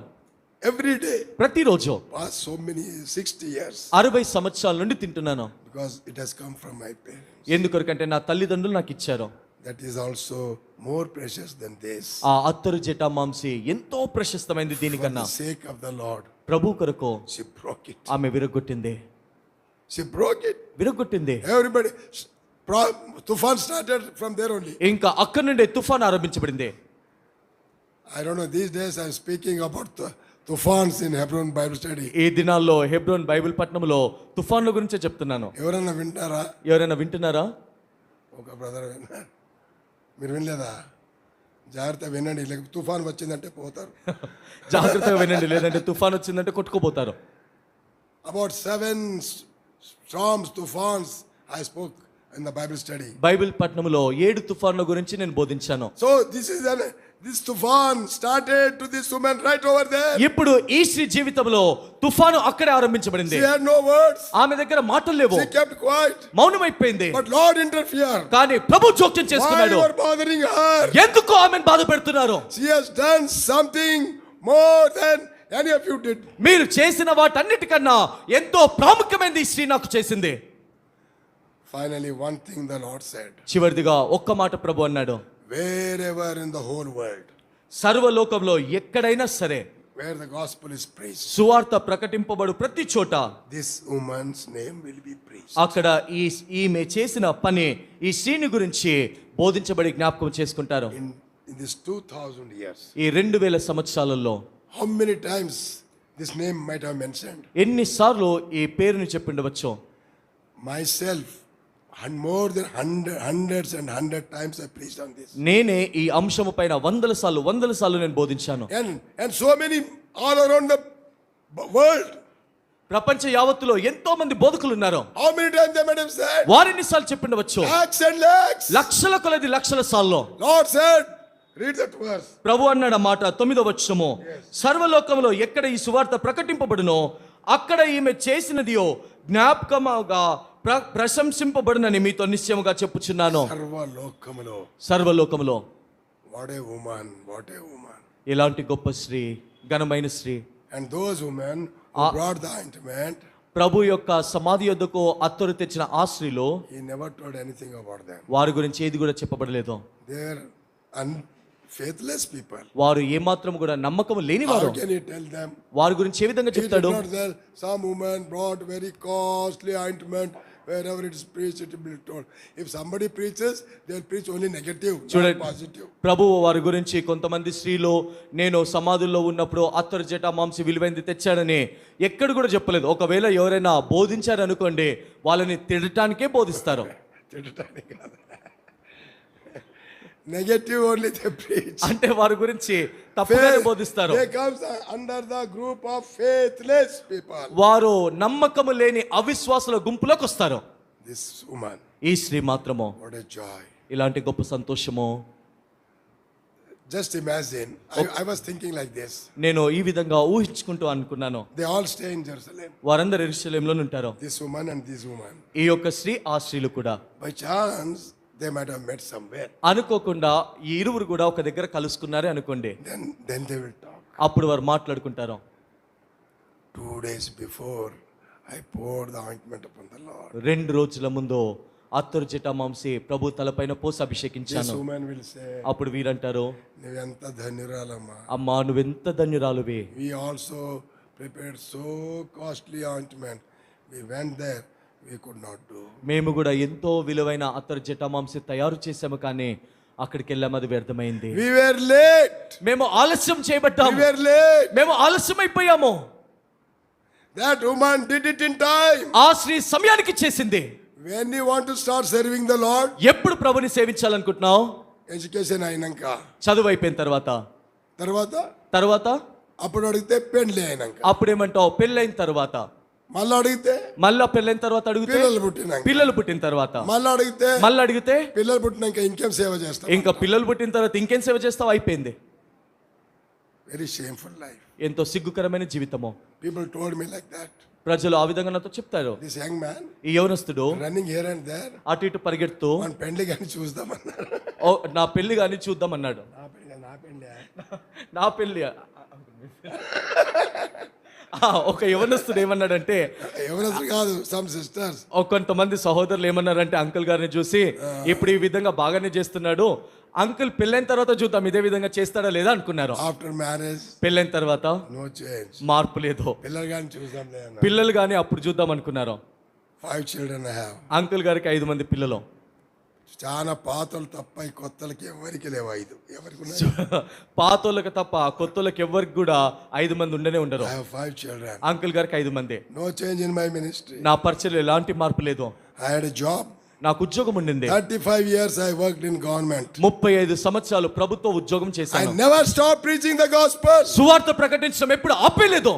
Every day. ప్రతిరోజు Past so many 60 years. 60 సంవత్సరాల నుండి తింటున్నాను. Because it has come from my parents. ఎందుకొరకంటే నా తల్లిదండ్రులు నాకు ఇచ్చారు. That is also more precious than this. ఆ అత్తరు జటామాంసి ఎంతో ప్రశస్తమైంది For దీనికన్నా. the sake of the Lord, ప్రభు కొరకు she broke it. ఆమె విరగొట్టింది. She broke it. విరగొట్టింది. Everybody, Tufan started from there only. ఇంకా అక్కడి నుండే తుఫాన్ ఆరంభించబడింది. I don't know, these days I'm speaking about the Tufans in Hebron Bible study. ఈ దినాల్లో Hebron Bible పట్టణంలో తుఫాన్ల గురించే చెప్తున్నాను. ఎవరన్నా వింటారా? ఎవరైనా వింటున్నారా? ఒక బ్రదర్ విన్నారు. మీరు వినలేదా? జాగ్రత్త వినండి, లేక తుఫాన్ వచ్చిందంటే పోతారు. జాగ్రత్తగా వినండి, లేదంటే తుఫాన్ వచ్చిందంటే కొట్టుకుపోతారు. About 7 storms, tufans I spoke in the Bible study. Bible పట్టణంలో 7 తుఫాన్ల గురించి నేను బోధించాను. So this tufan started to this woman right over there. ఇప్పుడు ఈ స్త్రీ జీవితంలో తుఫాను అక్కడే ఆరంభించబడింది. She had no words. ఆమె దగ్గర మాటలు లేవు. She kept quiet. మౌనమైపోయింది. But Lord interfered. కానీ ప్రభు జోక్యం Why చేసుకున్నాడు. you are bothering her? ఎందుకు ఆమెను బాధ పెడుతున్నారు? She has done something more than any of you did. మీరు చేసిన వాటన్నిటికన్నా ఎంతో ప్రాముఖ్యమైనది ఈ స్త్రీ నాకు చేసింది. Finally, one thing the Lord said. చివరిదిగా ఒక్క మాట ప్రభు అన్నాడు, Wherever in the whole world, సర్వలోకంలో ఎక్కడైనా సరే where the gospel is preached, సువార్త ప్రకటింపబడు ప్రతి చోట this woman's name will be preached. అక్కడ ఈమె చేసిన పని ఈ స్త్రీని గురించి బోధించబడి జ్ఞాపకం చేసుకుంటారు. In this 2000 years, ఈ 2000 సంవత్సరాలలో how many times this name might have mentioned? ఎన్నిసార్లు ఈ పేరుని చెప్పిండవచ్చు? Myself, and more than hundreds and 100 times I preached on this. నేనే ఈ అంశము పైన వందల సార్లు నేను బోధించాను. And so many all around the world. ప్రపంచ యావత్తులో ఎంతో మంది బోధకులు ఉన్నారు. How many times they might have said? వారెన్నిసార్లు చెప్పిండవచ్చు? Lakhs and lakhs. లక్షల కొలది లక్షల సార్లు. Lord said, read that verse. ప్రభు అన్నాడు ఆ మాట 9వ వచనము, సర్వలోకంలో ఎక్కడ ఈ సువార్త ప్రకటింపబడునో అక్కడ ఈమె చేసినదియో జ్ఞాపకముగా ప్రశంసింపబడునని మీతో నిశ్చయముగా చెప్పుచున్నాను. సర్వలోకములో what a woman. ఇలాంటి గొప్ప స్త్రీ, ఘనమైన స్త్రీ. And those women who brought the ointment, ప్రభు యొక్క సమాధి యొద్దకు అత్తరు తెచ్చిన ఆ స్త్రీలో he never told anything about them. వారి గురించి ఏది కూడా చెప్పబడలేదు. They are unfaithless people. వారు ఏమాత్రం కూడా నమ్మకం లేనివారు. How can he tell them? వారి గురించి ఏ విధంగా He did చెప్తాడు? not tell some woman brought very costly ointment. Wherever it is preached, it will be told. If somebody preaches, they will preach only negative, not positive. ప్రభువు వారి గురించి కొంతమంది స్త్రీలు నేను సమాధుల్లో ఉన్నప్పుడు అత్తరు జటామాంసి విలువైంది తెచ్చాడని ఎక్కడ కూడా చెప్పలేదు. ఒకవేళ ఎవరైనా బోధించారు అనుకోండి, వాళ్ళని తిడటానికే బోధిస్తారు. Negative only they preach. అంటే వారి గురించి తప్పుగానే బోధిస్తారు. They comes under the group of faithless people. వారు నమ్మకము లేని అవిశ్వాసుల గుంపులోకి వస్తారు. This woman, ఈ స్త్రీ మాత్రము what a joy. ఇలాంటి గొప్ప సంతోషము. Just imagine, I was thinking like this. నేను ఈ విధంగా ఊహించుకుంటూ అనుకున్నాను, They all stay in Jerusalem. వారందరూ యెరూషలేములో ఉంటారు. This woman and this woman. ఈ యొక్క స్త్రీ ఆ స్త్రీలు కూడా By chance, they might have met somewhere. అనుకోకుండా ఈ ఇరువురు కూడా ఒక దగ్గర కలుసుకున్నారే అనుకోండి. Then they will talk. అప్పుడు వారు మాట్లాడుకుంటారు. 2 days before, I poured the ointment upon the Lord. 2 రోజుల ముందు అత్తరు జటామాంసి ప్రభు తలపైన పోసి This అభిషేకించాను. woman will say, అప్పుడు వీరంటారు, "Niventa dhanyuralama." అమ్మా నువ్వెంత ధన్యురాలువి, We also prepared so costly ointment. We went there, we could not do. మేము కూడా ఎంతో విలువైన అత్తరు జటామాంసి తయారు చేసాము, కానీ అక్కడికి వెళ్ళాము, అది వ్యర్థమైంది. We were late. మేము ఆలస్యం We చేయబడ్డాము, were late. మేము ఆలస్యం అయిపోయాము. That woman did it in time. ఆ స్త్రీ సమయానికి చేసింది. When you want to start serving the Lord, ఎప్పుడు ప్రభుని సేవించాలనుకుంటున్నావు? education అయినాక, చదువు అయిపోయిన తర్వాత. తర్వాత అప్పుడు అడిగితే పెళ్లి అయినాక, అప్పుడేమంటావు? పెళ్ళైన తర్వాత. మళ్ళీ అడిగితే మళ్ళా పెళ్ళైన తర్వాత అడిగితే పిల్లలు పుట్టిన తర్వాత. మళ్ళీ అడిగితే పిల్లలు పుట్టినాక ఇంకేం సేవ చేస్తాం? ఇంకా పిల్లలు పుట్టిన తర్వాత ఇంకేం సేవ చేస్తావు? అయిపోయింది. Very shameful life. ఎంతో సిగ్గుకరమైన జీవితము. People told me like that. ప్రజలు ఆ విధంగా నాతో చెప్తారు. దిస్ యంగ్ మ్యాన్, ఈ యవనస్తుడు రన్నింగ్ హియర్ అండ్ దేర్, అటు ఇటు పరిగెడుతూ మన పెళ్లి కానీ చూద్దామన్నారు. ఓ నా పెళ్లి కానీ చూద్దాం అన్నాడు. నా పెళ్లి ఒక యవనస్తుడు ఏమన్నాడంటే, యవనస్తుడు కాదు, సమ్ సిస్టర్స్, కొంతమంది సహోదరులు ఏమన్నారంటే అంకుల్ గారిని చూసి, ఇప్పుడు ఈ విధంగా బాగానే చేస్తున్నాడు, అంకుల్ పెళ్ళైన తర్వాత చూద్దాం ఇదే విధంగా చేస్తాడా లేదా అనుకున్నారు. ఆఫ్టర్ మ్యారేజ్, పెళ్ళైన తర్వాత నో చేంజ్, మార్పు లేదు. పిల్లలు కానీ చూద్దాం, పిల్లలు కానీ అప్పుడు చూద్దాం అనుకున్నారు. 5 children I have. అంకుల్ గారికి 5 మంది పిల్లలు. చాలా పాతలు తప్ప ఈ కొత్తలకి ఎవరికి లేవు 5. ఎవరికి పాతోళ్ళకి తప్ప కొత్తోళ్ళకి ఎవరికి కూడా 5 మంది ఉండనే ఉండరు. I have 5 children. అంకుల్ గారికి 5 మంది. No change in my ministry. నా పరిచర్యలో ఎలాంటి మార్పు లేదు. I had a job. నాకు ఉద్యోగం ఉండింది. 35 years I worked in government. 35 సంవత్సరాలు ప్రభుత్వ ఉద్యోగం I చేశాను. never stopped preaching the gospel. సువార్త ప్రకటించడం ఎప్పుడు ఆపేలేదు.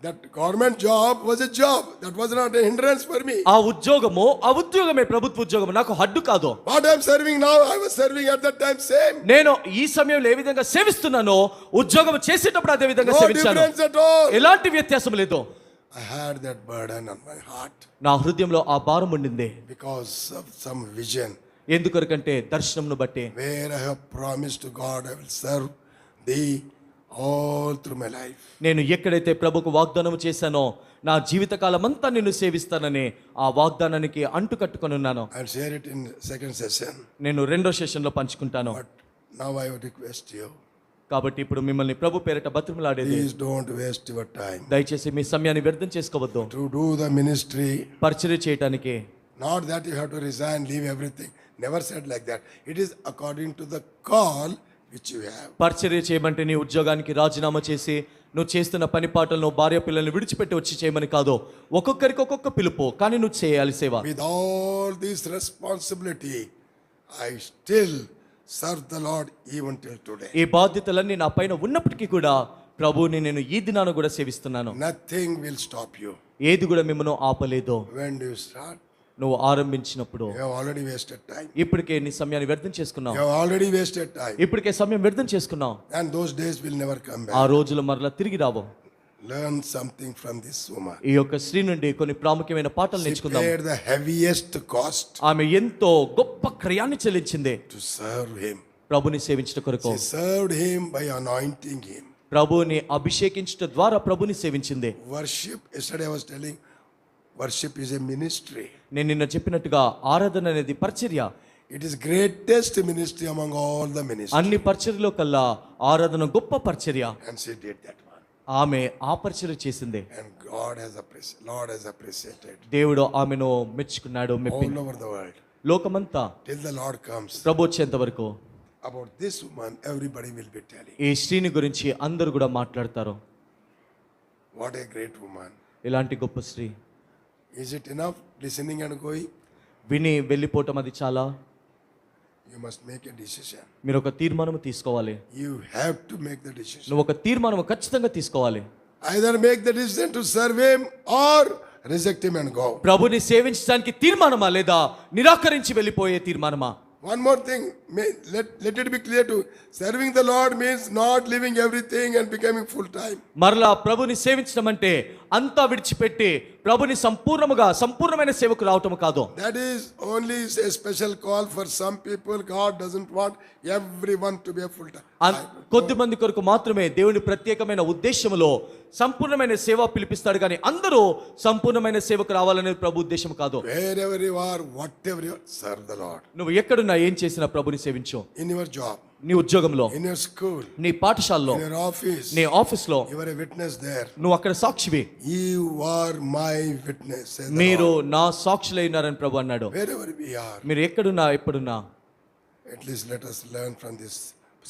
That government job was a job. That was not a hindrance for me. ఆ ఉద్యోగమే ప్రభుత్వ ఉద్యోగం, నాకు అడ్డు కాదు. What I am serving now, I was serving at that time same. నేను ఈ సమయంలో ఏ విధంగా సేవిస్తున్నానో ఉద్యోగం చేసేటప్పుడు అదే విధంగా No సేవించాను. difference at all. ఎలాంటి వ్యత్యాసం లేదు. I had that burden on my heart నా హృదయంలో ఆ భారం ఉండింది. because of some vision. ఎందుకొరకంటే దర్శనంను బట్టి. Where I have promised to God, I will serve Thee all through my life. నేను ఎక్కడైతే ప్రభుకు వాగ్దానం చేశానో నా జీవితకాలం అంతా నిన్ను సేవిస్తానని ఆ వాగ్దానానికి అంటు కట్టుకొని ఉన్నాను. I'll share it in second session. నేను 2వ సెషన్లో పంచుకుంటాను. But now I would request you, కాబట్టి ఇప్పుడు మిమ్మల్ని ప్రభు పేరిట బతిమలాడేది, please don't waste your time దయచేసి మీ సమయాన్ని వ్యర్థం చేసుకోవద్దు. to do the ministry. పరిచర్య చేయటానికి Not that you have to resign, leave everything. Never said like that. It is according to the call which you have. పరిచర్య చేయమంటే నీ ఉద్యోగానికి రాజీనామా చేసి నువ్వు చేస్తున్న పని పాటలను భార్య పిల్లల్ని విడిచిపెట్టి వచ్చి చేయమని కాదు. ఒక్కొక్కరికి ఒక్కొక్క పిలుపు, కానీ నువ్వు చేయాలి సేవ. With all this responsibility, I still serve the Lord even till today. ఈ బాధ్యతలన్నీ నా పైన ఉన్నప్పటికీ కూడా ప్రభువుని నేను ఈ దినాన కూడా సేవిస్తున్నాను. Nothing will stop you. ఏది కూడా మిమ్మల్ని ఆపలేదు. When do you start? నువ్వు ఆరంభించినప్పుడు. You have already wasted time. ఇప్పటికే నీ సమయాన్ని వ్యర్థం చేసుకున్నావు. You have already wasted time. ఇప్పటికే సమయం వ్యర్థం చేసుకున్నావు. And those days will never come ఆ back. రోజులు మరలా తిరిగి రావు. Learn something from this woman. ఈ యొక్క స్త్రీ నుండి కొన్ని ప్రాముఖ్యమైన పాఠాలు She నేర్చుకుందాం. paid the heaviest cost ఆమె ఎంతో గొప్ప క్రయాన్ని చెల్లించింది to serve him. ప్రభుని సేవించట కొరకు. She served him by anointing him. ప్రభుని అభిషేకించట ద్వారా ప్రభుని సేవించింది. Worship, yesterday I was telling, worship is a ministry. నేను నిన్న చెప్పినట్టుగా ఆరాధన అనేది పరిచర్య. It is greatest ministry among all the ministries. అన్ని పరిచర్యలో కల్లా ఆరాధన గొప్ప పరిచర్య. And she did that one. ఆమె ఆ పరిచర్య చేసింది. And Lord has appreciated దేవుడు ఆమెను మెచ్చుకున్నాడు, మెప్పి all over the world. లోకమంతా Till the Lord comes. ప్రభు వచ్చేంత వరకు About this woman, everybody will be telling. ఈ స్త్రీని గురించి అందరూ కూడా మాట్లాడతారు. What a great woman. ఇలాంటి గొప్ప స్త్రీ. Is it enough listening and going? విని వెళ్ళిపోవటం అది చాలా? You must make a decision. మీరు ఒక తీర్మానం తీసుకోవాలి. You have to make the decision. నువ్వు ఒక తీర్మానం ఖచ్చితంగా తీసుకోవాలి. Either make the decision to serve him or reject him and go. ప్రభుని సేవించడానికి తీర్మానమా లేదా నిరాకరించి వెళ్ళిపోయే తీర్మానమా? One more thing, let it be clear to serving the Lord means not leaving everything and becoming full time. మరలా ప్రభుని సేవించడం అంటే అంతా విడిచిపెట్టి ప్రభుని సంపూర్ణమైన సేవకు రావటం కాదు. That is only a special call for some people. God doesn't want everyone to be a full time. కొద్ది మంది కొరకు మాత్రమే దేవుని ప్రత్యేకమైన ఉద్దేశంలో సంపూర్ణమైన సేవ పిలిపిస్తాడు, కానీ అందరూ సంపూర్ణమైన సేవకు రావాలనేది ప్రభు ఉద్దేశం కాదు. Wherever you are, whatever you are, serve the Lord. నువ్వు ఎక్కడున్నా ఏం చేసినా ప్రభుని సేవించు. In your job, నీ ఉద్యోగంలో, in your school, నీ పాఠశాలలో, in your office, నీ ఆఫీస్లో you are a witness there. నువ్వు అక్కడ సాక్షివి. You are my witness, says the మీరు Lord. నా సాక్షులైనారని ప్రభు అన్నాడు. Wherever we are, మీరు ఎక్కడున్నా ఎప్పుడున్నా at least let us learn from this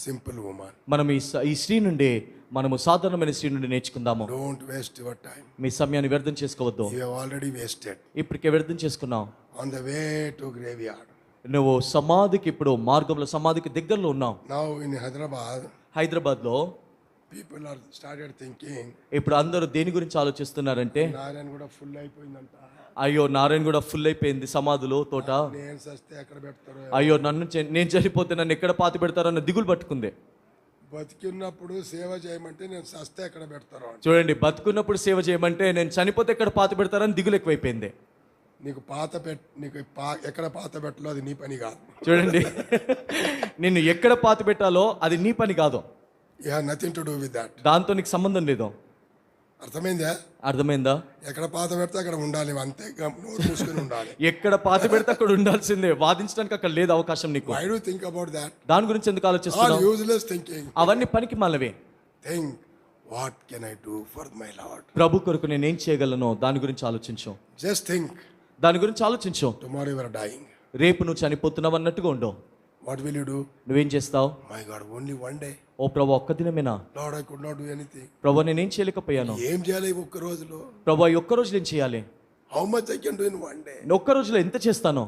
simple woman. మనం ఈ స్త్రీ నుండి, మనము సాధారణమైన స్త్రీ నుండి నేర్చుకుందాము. Don't waste your time. మీ సమయాన్ని వ్యర్థం చేసుకోవద్దు. You have already wasted ఇప్పటికే వ్యర్థం చేసుకున్నావు. on the way to graveyard. నువ్వు సమాధికి, ఇప్పుడు మార్గంలో సమాధికి దగ్గరలో ఉన్నావు. Now in Hyderabad, హైదరాబాద్లో people are started thinking, ఇప్పుడు అందరూ దేని గురించి ఆలోచిస్తున్నారంటే, నారాయణ కూడా ఫుల్ అయిపోయిందంట, అయ్యో నారాయణ కూడా ఫుల్ అయిపోయింది సమాధులు తోట, నేను సస్తే ఎక్కడ పెడతారో, అయ్యో నేను చనిపోతే నన్ను ఎక్కడ పాతి పెడతారో అన్న దిగులు పట్టుకుంది. బతికిన్నప్పుడు సేవ చేయమంటే నేను సస్తే ఎక్కడ పెడతారో అని. చూడండి, బతుకున్నప్పుడు సేవ చేయమంటే నేను చనిపోతే ఎక్కడ పాతి పెడతారని దిగులు ఎక్కువైపోయింది. నీకు ఎక్కడ పాత పెట్టాలో అది నీ పని కాదు. చూడండి, నిన్ను ఎక్కడ పాతి పెట్టాలో అది నీ పని కాదు. You have nothing to do with that. దాంతో నీకు సంబంధం లేదు. అర్థమైందా? అర్థమైందా? ఎక్కడ పాత పెడితే అక్కడ ఉండాలి, అంతే, నోరు మూసుకొని ఉండాలి. ఎక్కడ పాతి పెడితే అక్కడ ఉండాల్సిందే, వాదించడానికి అక్కడ లేదు అవకాశం నీకు. Why do you think about that? దాని గురించి ఎందుకు All ఆలోచిస్తున్నావు? useless thinking. అవన్నీ పనికి మాలవే. Think, what can I do for my Lord? ప్రభు కొరకు నేను ఏం చేయగలను, దాని గురించి ఆలోచించు. Just think, దాని గురించి ఆలోచించు. tomorrow you are dying. రేపు నువ్వు చనిపోతున్నావు అన్నట్టుగా ఉండు. What will you do? నువ్వేం చేస్తావు? My God, only one day. ఓ ప్రభు, ఒక్క దినమేనా? Lord, I could not do anything. ప్రభు, నేనేం చేయలేకపోయాను. ఏం చేయాలి ఒక్క రోజులో? ప్రభు, ఈ ఒక్క రోజు నేను చేయాలి. How much I can do in one day? నేను ఒక్క రోజులో ఎంత చేస్తాను?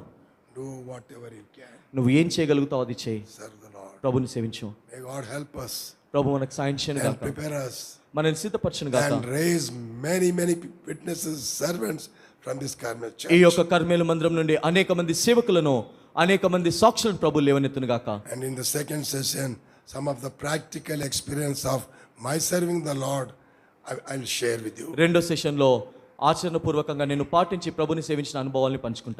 Do whatever you can. నువ్వు ఏం చేయగలుగుతావు అది చేయి. Serve the Lord. ప్రభుని సేవించు. May God help us ప్రభు మనకు సాయం చేయను and గాక, prepare us మనల్ని సిద్ధపరచును గాక. and raise many witnesses, servants from this Carmel ఈ church. యొక్క కర్మేలు మందిరం నుండి అనేక మంది సేవకులను, అనేక మంది సాక్షులను ప్రభు లేవనెత్తును గాక. And in the second session, some of the practical experience of my serving the Lord, I'll share with you. రెండో సెషన్లో ఆచరణపూర్వకంగా నేను పాటించి ప్రభుని సేవించిన అనుభవాల్ని పంచుకుంటాను.